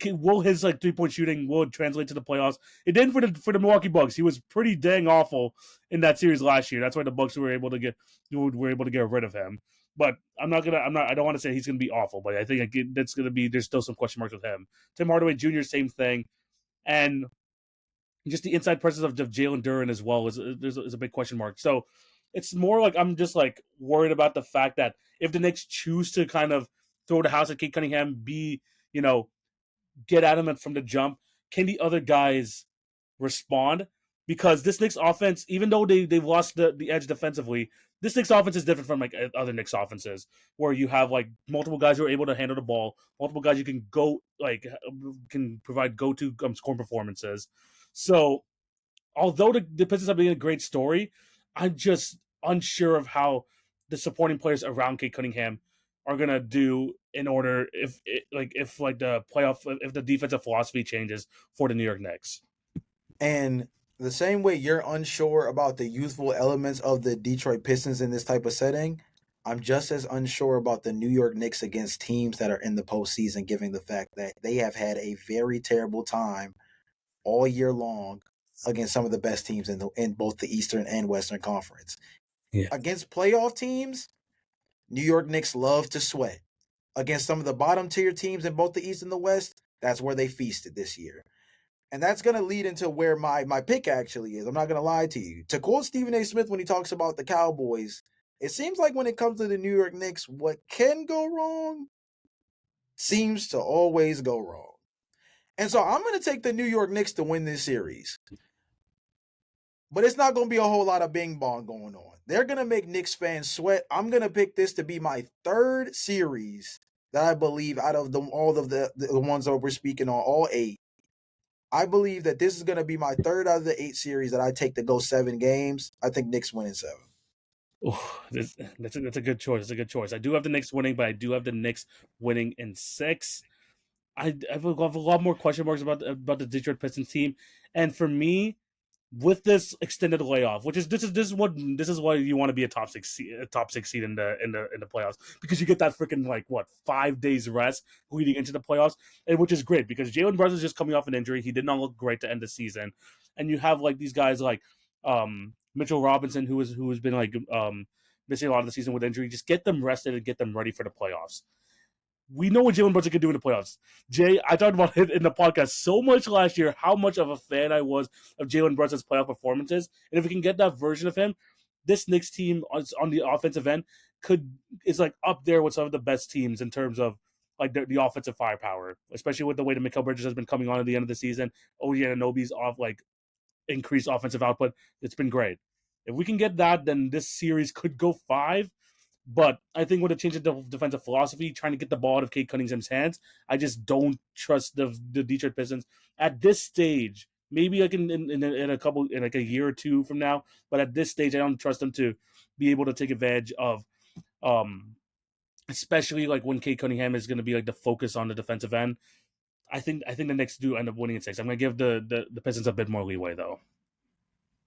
will his like 3-point shooting will translate to the playoffs? It didn't for the Milwaukee Bucks. He was pretty dang awful in that series last year. That's why the Bucks were able to get rid of him. But I don't want to say he's gonna be awful, but I think that's gonna be there's still some question marks with him. Tim Hardaway Jr. same thing, and just the inside presence of Jalen Duren as well is a big question mark. So it's more like I'm just like worried about the fact that if the Knicks choose to kind of throw the house at Kate Cunningham, you know get at him from the jump, can the other guys respond? Because this Knicks offense, even though they've lost the edge defensively, this Knicks offense is different from like other Knicks offenses, where you have like multiple guys who are able to handle the ball, multiple guys you can go like can provide go to scoring performances. So although the Pistons have been a great story, I'm just unsure of how the supporting players around Kate Cunningham are gonna do in order if the playoff if the defensive philosophy changes for the New York Knicks. And the same way you're unsure about the youthful elements of the Detroit Pistons in this type of setting, I'm just as unsure about the New York Knicks against teams that are in the postseason, given the fact that they have had a very terrible time all year long against some of the best teams in both the Eastern and Western Conference. Yeah. Against playoff teams, New York Knicks love to sweat. Against some of the bottom tier teams in both the East and the West, that's where they feasted this year. And that's going to lead into where my pick actually is. I'm not going to lie to you. To quote Stephen A. Smith when he talks about the Cowboys, it seems like when it comes to the New York Knicks, what can go wrong seems to always go wrong. And so I'm going to take the New York Knicks to win this series. But it's not going to be a whole lot of bing bong going on. They're going to make Knicks fans sweat. I'm going to pick this to be my third series that I believe out of all of the ones that we're speaking on, all 8. I believe that this is going to be my third out of the 8 series that I take to go 7 games. I think Knicks win in 7. Oh, that's a good choice. It's a good choice. I do have the Knicks winning, but I do have the Knicks winning in 6. I have a lot more question marks about the Detroit Pistons team, and for me, with this extended layoff, which is this is why you want to be a top 6 seed in the playoffs, because you get that freaking like what 5 days rest leading into the playoffs, and which is great because Jalen Brunson is just coming off an injury. He did not look great to end the season, and you have like these guys like Mitchell Robinson who has been like missing a lot of the season with injury. Just get them rested and get them ready for the playoffs. We know what Jalen Brunson can do in the playoffs. Jay, I talked about it in the podcast so much last year, how much of a fan I was of Jalen Brunson's playoff performances. And if we can get that version of him, this Knicks team on the offensive end is like up there with some of the best teams in terms of like the offensive firepower, especially with the way that Mikal Bridges has been coming on at the end of the season. OG Anunoby's off like increased offensive output. It's been great. If we can get that, then this series could go 5. But I think with a change of defensive philosophy, trying to get the ball out of Kate Cunningham's hands, I just don't trust the Detroit Pistons at this stage. Maybe like in like a year or 2 from now, but at this stage, I don't trust them to be able to take advantage of, especially like when Kate Cunningham is going to be like the focus on the defensive end. I think the Knicks do end up winning in 6. I'm going to give the Pistons a bit more leeway though.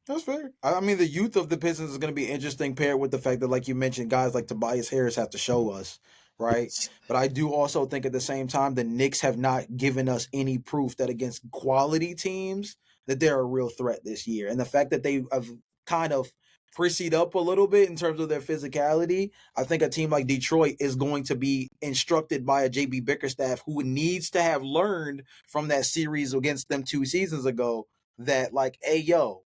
That's fair. I mean, the youth of the Pistons is going to be interesting, paired with the fact that, like you mentioned, guys like Tobias Harris have to show us, right? But I do also think at the same time, the Knicks have not given us any proof that against quality teams that they're a real threat this year. And the fact that they have kind of priced up a little bit in terms of their physicality, I think a team like Detroit is going to be instructed by a JB Bickerstaff who needs to have learned from that series against them 2 seasons ago that, like, hey, yo,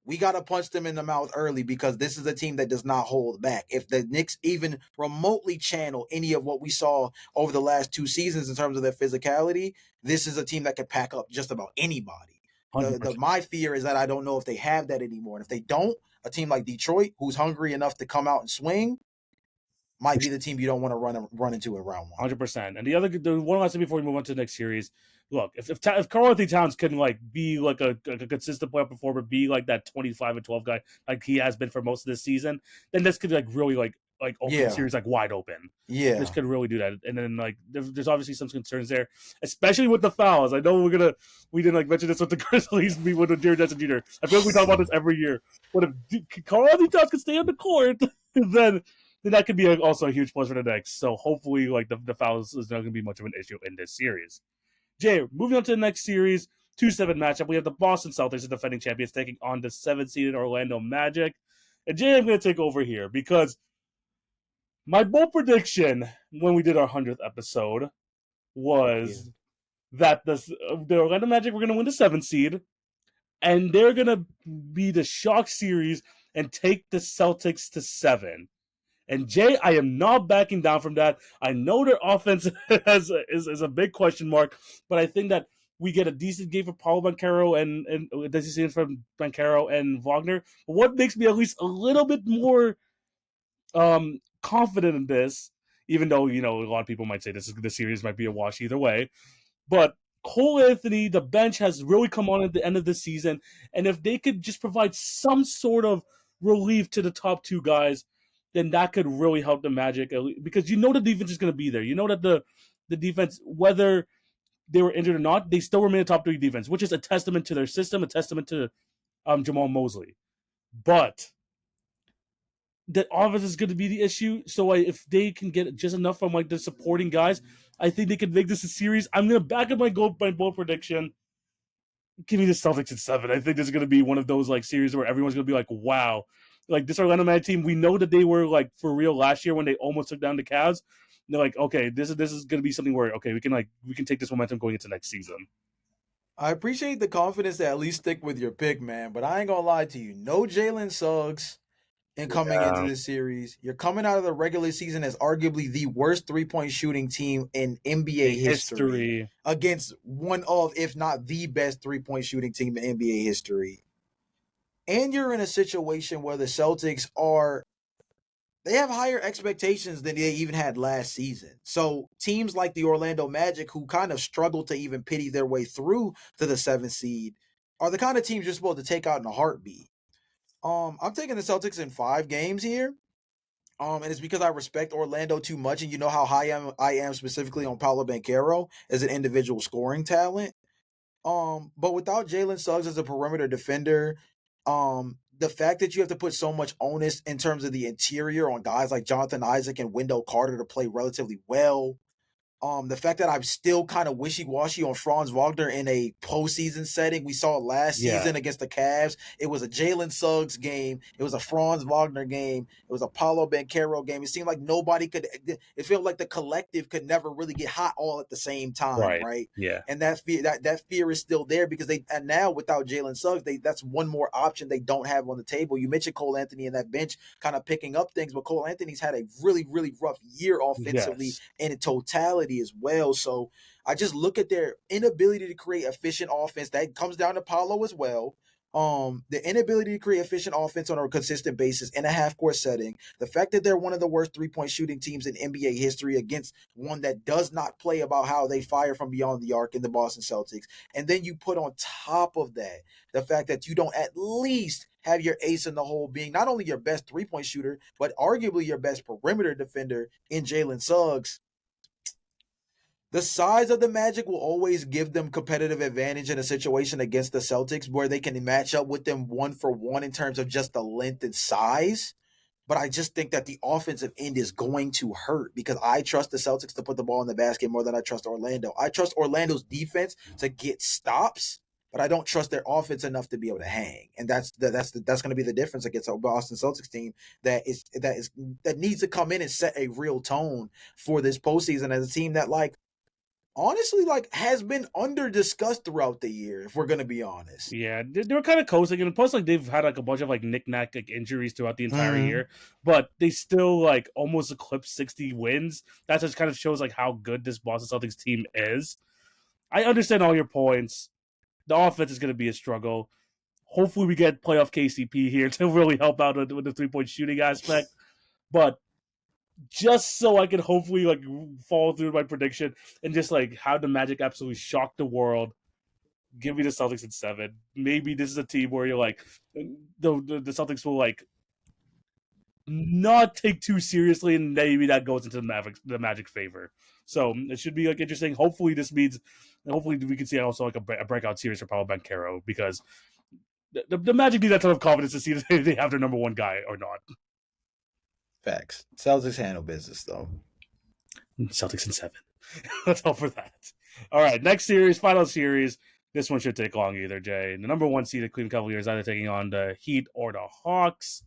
we got to punch them in the mouth early because this is a team that does not hold back. If the Knicks even remotely channel any of what we saw over the last 2 seasons in terms of their physicality, this is a team that can pack up just about anybody. The 100%. my fear is that I don't know if they have that anymore. And if they don't, a team like Detroit, who's hungry enough to come out and swing, might be the team you don't want to run into in round one. 100%. And the one last thing before we move on to the next series, look, if Karl-Anthony Towns can like be like a consistent playoff performer, be like that 25-12 guy like he has been for most of this season, then this could like really like open the series like wide open. Yeah, this could really do that. And then like there's obviously some concerns there, especially with the fouls. I know we didn't like mention this with the Grizzlies, with the Jaren Jackson Jr. I feel like we talk about this every year. But if Karl-Anthony Towns can stay on the court, then that could be also a huge plus for the Knicks. So hopefully, like the fouls is not going to be much of an issue in this series. Jay, moving on to the next series, 2-7 matchup. We have the Boston Celtics, the defending champions, taking on the 7th-seeded Orlando Magic. And Jay, I'm going to take over here because my bold prediction when we did our 100th episode was that the Orlando Magic were going to win the 7th seed, and they're going to be the shock series and take the Celtics to 7. And Jay, I am not backing down from that. I know their offense is a big question mark, but I think that we get a decent game for Paolo Banchero and decent from Banchero and Wagner. But what makes me at least a little bit more confident in this, even though a lot of people might say the series might be a wash either way, but Cole Anthony, the bench has really come on at the end of the season, and if they could just provide some sort of relief to the top two guys, then that could really help the Magic, because the defense is going to be there. You know that the defense, whether they were injured or not, they still remain a top 3 defense, which is a testament to their system, a testament to Jamal Mosley. But the offense is going to be the issue. So if they can get just enough from like the supporting guys, I think they can make this a series. I'm going to back up my bold prediction. Give me the Celtics at 7. I think this is going to be one of those like series where everyone's going to be like, wow. Like this Orlando Magic team, we know that they were like for real last year when they almost took down the Cavs. And they're like, okay, this is going to be something where we can take this momentum going into next season. I appreciate the confidence to at least stick with your pick, man. But I ain't gonna lie to you, no Jalen Suggs. And coming into this series, you're coming out of the regular season as arguably the worst 3-point shooting team in NBA history against one of, if not the best 3-point shooting team in NBA history. And you're in a situation where the Celtics they have higher expectations than they even had last season. So teams like the Orlando Magic, who kind of struggled to even pity their way through to the 7th seed, are the kind of teams you're supposed to take out in a heartbeat. I'm taking the Celtics in 5 games here. And it's because I respect Orlando too much, and you know how high I am specifically on Paolo Banchero as an individual scoring talent. But without Jalen Suggs as a perimeter defender, the fact that you have to put so much onus in terms of the interior on guys like Jonathan Isaac and Wendell Carter to play relatively well. The fact that I'm still kind of wishy-washy on Franz Wagner in a postseason setting. We saw it last season against the Cavs. It was a Jalen Suggs game. It was a Franz Wagner game. It was a Paolo Banchero game. It seemed like nobody could – it felt like the collective could never really get hot all at the same time, right? Yeah. And that fear is still there because and now without Jalen Suggs, that's one more option they don't have on the table. You mentioned Cole Anthony and that bench kind of picking up things, but Cole Anthony's had a really, really rough year offensively and in totality as well. So I just look at their inability to create efficient offense. That comes down to Paolo as well. The inability to create efficient offense on a consistent basis in a half-court setting. The fact that they're one of the worst 3-point shooting teams in NBA history against one that does not play about how they fire from beyond the arc in the Boston Celtics. And then you put on top of that the fact that you don't at least have your ace in the hole being not only your best 3-point shooter, but arguably your best perimeter defender in Jalen Suggs. The size of the Magic will always give them competitive advantage in a situation against the Celtics where they can match up with them 1-for-1 in terms of just the length and size. But I just think that the offensive end is going to hurt because I trust the Celtics to put the ball in the basket more than I trust Orlando. I trust Orlando's defense to get stops, but I don't trust their offense enough to be able to hang. And that's going to be the difference against a Boston Celtics team that needs to come in and set a real tone for this postseason as a team that, like, honestly like has been under discussed throughout the year, if we're gonna be honest. Yeah, they were kind of coasting, and plus, like they've had like a bunch of like knick-knack like injuries throughout the entire Mm-hmm. year, but they still like almost eclipsed 60 wins. That just kind of shows like how good this Boston Celtics team is. I understand all your points. The offense is going to be a struggle. Hopefully, we get playoff KCP here to really help out with the 3-point shooting aspect. But just so I can hopefully like follow through my prediction and just like have the Magic absolutely shock the world. Give me the Celtics in 7. Maybe this is a team where you're like the Celtics will like not take too seriously, and maybe that goes into the Magic favor. So it should be like interesting. Hopefully, this means, and hopefully we can see also like a breakout series for Paolo Banchero, because the Magic need that ton of confidence to see if they have their number one guy or not. Facts. Celtics handle business though. Celtics in 7. Let's hope for that. All right, next series, final series. This one should take long either, Jay. The number one seeded Cleveland Cavaliers either taking on the Heat or the Hawks.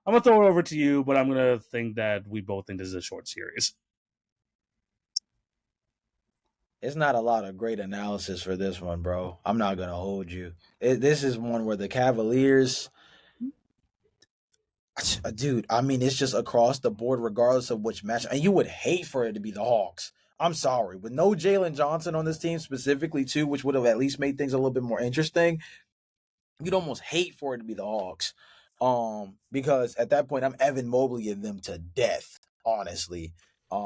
I'm gonna throw it over to you, but I'm gonna think that we both think this is a short series. It's not a lot of great analysis for this one, bro. I'm not gonna hold you. This is one where the Cavaliers, dude. I mean, it's just across the board, regardless of which match. And you would hate for it to be the Hawks. I'm sorry, with no Jalen Johnson on this team specifically, too, which would have at least made things a little bit more interesting. You'd almost hate for it to be the Hawks, because at that point I'm Evan Mobley and them to death. Honestly,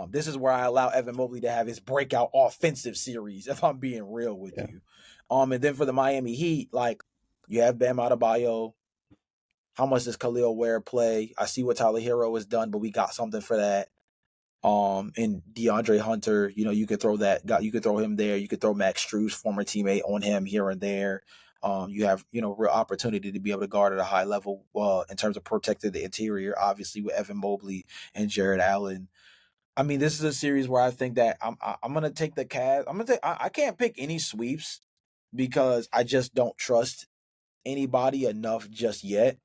this is where I allow Evan Mobley to have his breakout offensive series. If I'm being real with you, and then for the Miami Heat, like you have Bam Adebayo. How much does Khalil Ware play? I see what Tyler Hero has done, but we got something for that. And DeAndre Hunter, you could throw that. You could throw him there. You could throw Max Strus, former teammate, on him here and there. You have real opportunity to be able to guard at a high level in terms of protecting the interior. Obviously, with Evan Mobley and Jared Allen. I mean, this is a series where I think that I'm gonna take the Cavs. I'm gonna take. I can't pick any sweeps because I just don't trust anybody enough just yet.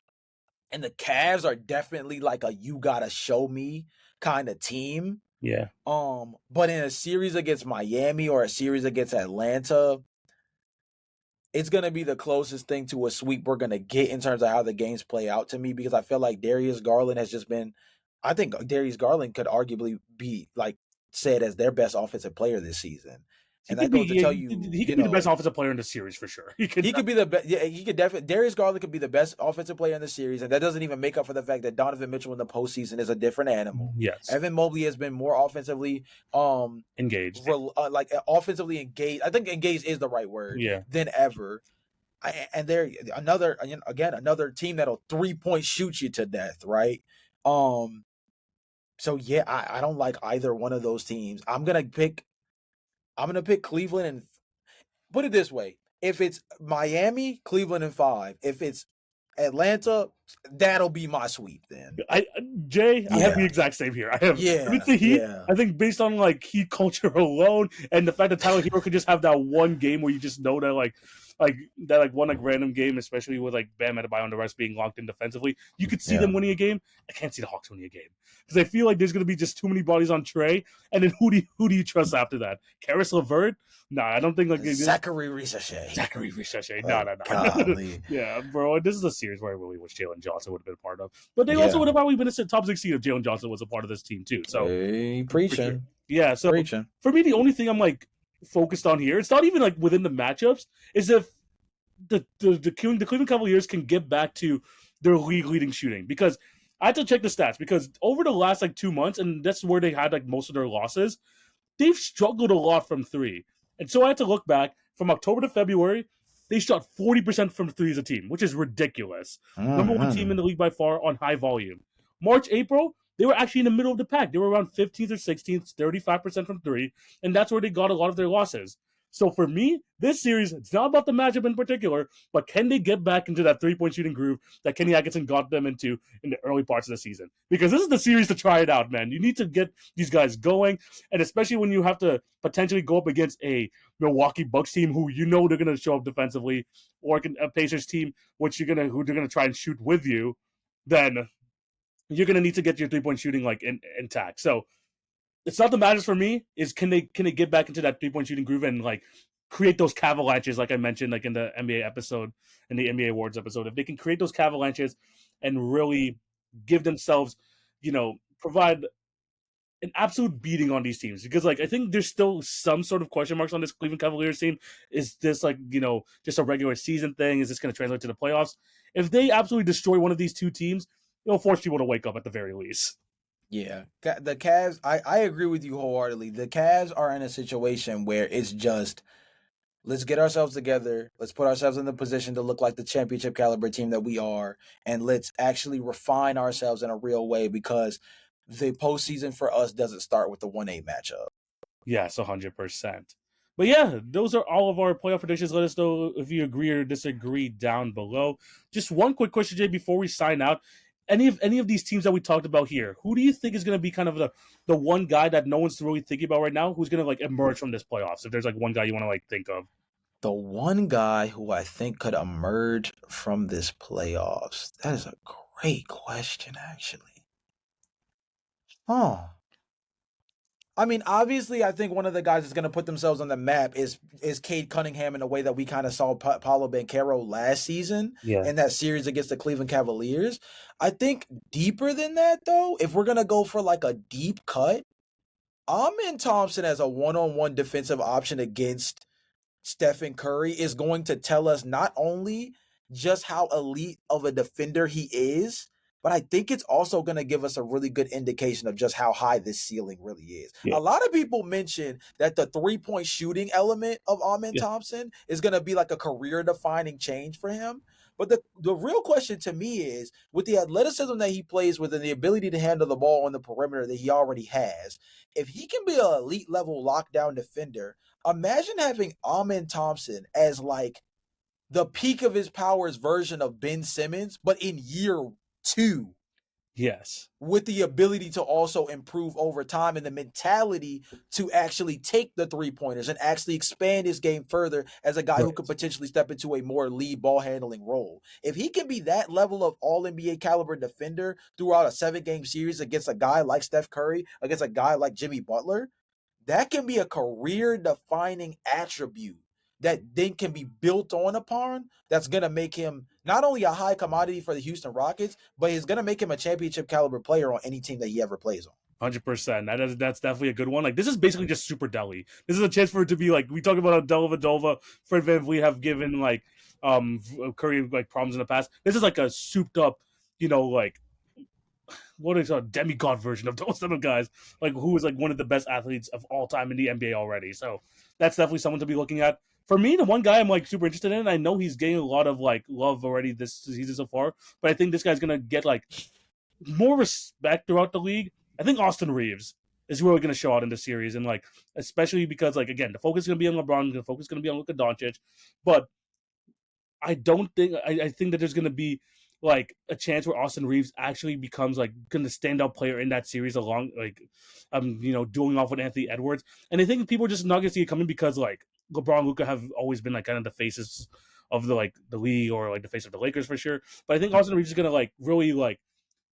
And the Cavs are definitely like a you gotta show me kind of team. Yeah. But in a series against Miami or a series against Atlanta, it's gonna be the closest thing to a sweep we're gonna get in terms of how the games play out to me, because I feel like Darius Garland has just been. I think Darius Garland could arguably be like said as their best offensive player this season. And that goes to tell you, he could be the best offensive player in the series for sure. He could be the best. Yeah, he could definitely. Darius Garland could be the best offensive player in the series, and that doesn't even make up for the fact that Donovan Mitchell in the postseason is a different animal. Yes. Evan Mobley has been more offensively engaged, like offensively engaged. I think engaged is the right word. Yeah. Than ever. And they're another team that'll 3-point shoot you to death, right? So yeah, I don't like either one of those teams. I'm gonna pick Cleveland, and put it this way: if it's Miami, Cleveland in 5. If it's Atlanta, that'll be my sweep. Then I have the exact same here. I have if it's the Heat. I think based on like Heat culture alone, and the fact that Tyler Hero could just have that one game where you just know that like one like random game, especially with like Bam Adebayo and the rest being locked in defensively, you could see them winning a game. I can't see the Hawks winning a game because I feel like there's going to be just too many bodies on Trey, and then who do you trust after that? Caris LeVert? No, I don't think like Zachary Risacher. No. Yeah, bro, this is a series where I really wish Jalen Johnson would have been a part of, but they also would have probably been a top 6 seed if Jalen Johnson was a part of this team too. So preaching, sure. Yeah. So for me, the only thing I'm like focused on here, it's not even like within the matchups, is if the Cleveland Cavaliers can get back to their league leading shooting, because I had to check the stats, because over the last like 2 months, and that's where they had like most of their losses, they've struggled a lot from 3. And so I had to look back from October to February. They shot 40% from 3 as a team, which is ridiculous. Number one team in the league by far on high volume. March, April, they were actually in the middle of the pack. They were around 15th or 16th, 35% from 3, and that's where they got a lot of their losses. So for me, this series, it's not about the matchup in particular, but can they get back into that 3-point shooting groove that Kenny Atkinson got them into in the early parts of the season? Because this is the series to try it out, man. You need to get these guys going, and especially when you have to potentially go up against a Milwaukee Bucks team who you know they're going to show up defensively, or a Pacers team who they're going to try and shoot with you, then you're going to need to get your 3-point shooting like intact. So it's not the matters for me. Is can they get back into that 3-point shooting groove and like create those avalanches, like I mentioned, like in the NBA episode, in the NBA awards episode. If they can create those avalanches and really give themselves, provide an absolute beating on these teams, because like I think there's still some sort of question marks on this Cleveland Cavaliers team. Is this like just a regular season thing? Is this going to translate to the playoffs? If they absolutely destroy one of these two teams, it'll force people to wake up at the very least. Yeah, the Cavs. I agree with you wholeheartedly. The Cavs are in a situation where it's just, let's get ourselves together. Let's put ourselves in the position to look like the championship caliber team that we are, and let's actually refine ourselves in a real way, because the postseason for us doesn't start with the 1-8 matchup. Yes, 100%. But yeah, those are all of our playoff predictions. Let us know if you agree or disagree down below. Just one quick question, Jay, before we sign out. Any of these teams that we talked about here, who do you think is going to be kind of the one guy that no one's really thinking about right now, who's going to like emerge from this playoffs? If there's like one guy you want to like think of. The one guy who I think could emerge from this playoffs. That is a great question, actually. Oh. I mean, obviously, I think one of the guys that's going to put themselves on the map is Cade Cunningham, in a way that we kind of saw Paolo Banchero last season Yeah. in that series against the Cleveland Cavaliers. I think deeper than that, though, if we're going to go for like a deep cut, Amen Thompson as a one-on-one defensive option against Stephen Curry is going to tell us not only just how elite of a defender he is, but I think it's also going to give us a really good indication of just how high this ceiling really is. Yeah. A lot of people mention that the 3-point shooting element of Amen Thompson is going to be like a career-defining change for him. But the real question to me is, with the athleticism that he plays with and the ability to handle the ball on the perimeter that he already has, if he can be an elite level lockdown defender, imagine having Amen Thompson as like the peak of his powers version of Ben Simmons, but in year 2. Yes. With the ability to also improve over time and the mentality to actually take the 3-pointers and actually expand his game further as a guy who could potentially step into a more lead ball handling role. If he can be that level of all NBA caliber defender throughout a 7-game series against a guy like Steph Curry, against a guy like Jimmy Butler, that can be a career defining attribute that then can be built on upon, that's going to make him not only a high commodity for the Houston Rockets, but is going to make him a championship caliber player on any team that he ever plays on. 100%. That's definitely a good one. Like, this is basically just Super Deli. This is a chance for it to be like, we talk about how Dellavedova, Fred VanVleet have given like Curry like problems in the past. This is like a souped up, like what is a demigod version of those type of guys, like who is like one of the best athletes of all time in the NBA already. So that's definitely someone to be looking at. For me, the one guy I'm like super interested in, I know he's getting a lot of like love already this season so far, but I think this guy's gonna get like more respect throughout the league. I think Austin Reeves is really going to show out in this series, and like especially because like again, the focus is going to be on LeBron, the focus is going to be on Luka Doncic, but I don't think I think that there's going to be like a chance where Austin Reeves actually becomes like going to stand out player in that series along like dueling off with Anthony Edwards, and I think people are just not going to see it coming because like LeBron and Luka have always been like kind of the faces of the league, or like the face of the Lakers for sure. But I think Austin Reeves is going to like really like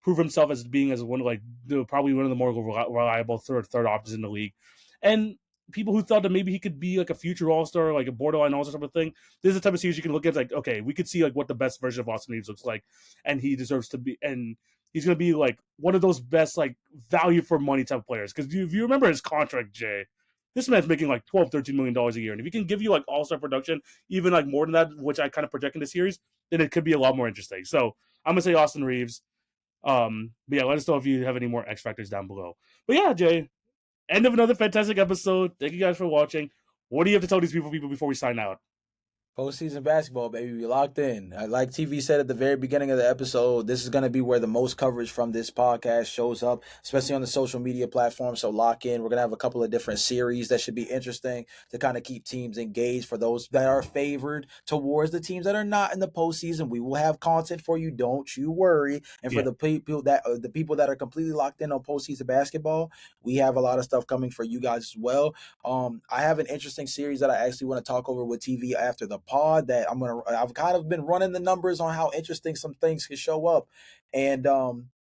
prove himself as being as one of like probably one of the more reliable third options in the league. And people who thought that maybe he could be like a future All-Star, like a borderline All-Star type of thing, this is the type of series you can look at like, okay, we could see like what the best version of Austin Reeves looks like, and he deserves to be, and he's going to be like one of those best like value for money type of players. Because if you remember his contract, Jay, this man's making like $12-13 million a year, and if he can give you like All-Star production, even like more than that, which I kind of project in the series, then it could be a lot more interesting. So I'm gonna say Austin Reeves. But yeah, let us know if you have any more X factors down below. But yeah, Jay, end of another fantastic episode. Thank you guys for watching. What do you have to tell these people before we sign out? Postseason basketball, baby. We locked in. Like TV said at the very beginning of the episode, this is going to be where the most coverage from this podcast shows up, especially on the social media platforms. So lock in. We're going to have a couple of different series that should be interesting to kind of keep teams engaged. For those that are favored towards the teams that are not in the postseason, we will have content for you. Don't you worry. And for the people that are completely locked in on postseason basketball, we have a lot of stuff coming for you guys as well. I have an interesting series that I actually want to talk over with TV after the pod that I've kind of been running the numbers on how interesting some things could show up. And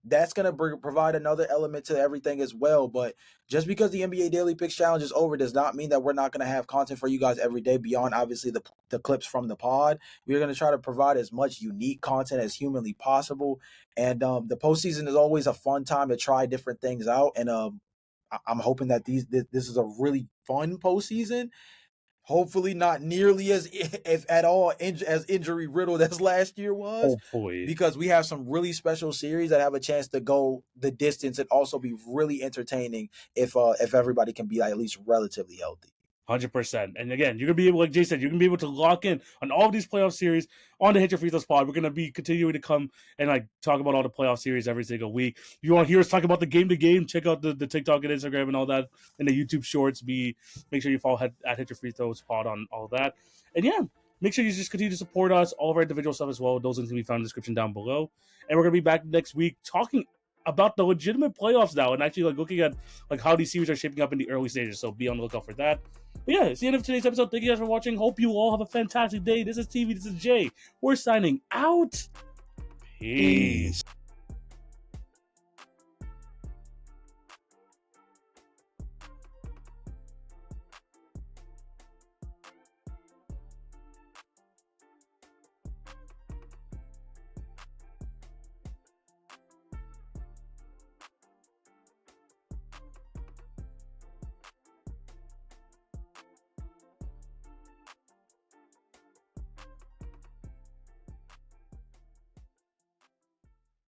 that's going to provide another element to everything as well. But just because the NBA Daily Picks Challenge is over does not mean that we're not going to have content for you guys every day beyond obviously the clips from the pod. We're going to try to provide as much unique content as humanly possible. And the postseason is always a fun time to try different things out. And I'm hoping that this is a really fun postseason. Hopefully not nearly as, if at all, as injury riddled as last year was. Hopefully. Because we have some really special series that have a chance to go the distance and also be really entertaining if everybody can be at least relatively healthy. 100%. And again, you're going to be able, like Jay said, you're going to be able to lock in on all of these playoff series on the Hit Your Free Throws pod. We're going to be continuing to come and like talk about all the playoff series every single week. If you want to hear us talk about the game to game, check out the TikTok and Instagram and all that, and the YouTube shorts. Make sure you follow at Hit Your Free Throws pod on all that. And yeah, make sure you just continue to support us, all of our individual stuff as well. Those links can be found in the description down below. And we're going to be back next week talking about the legitimate playoffs now and actually like looking at like how these series are shaping up in the early stages. So be on the lookout for that. But yeah, it's the end of today's episode. Thank you guys for watching. Hope you all have a fantastic day. This is TV. This is Jay. We're signing out. Peace.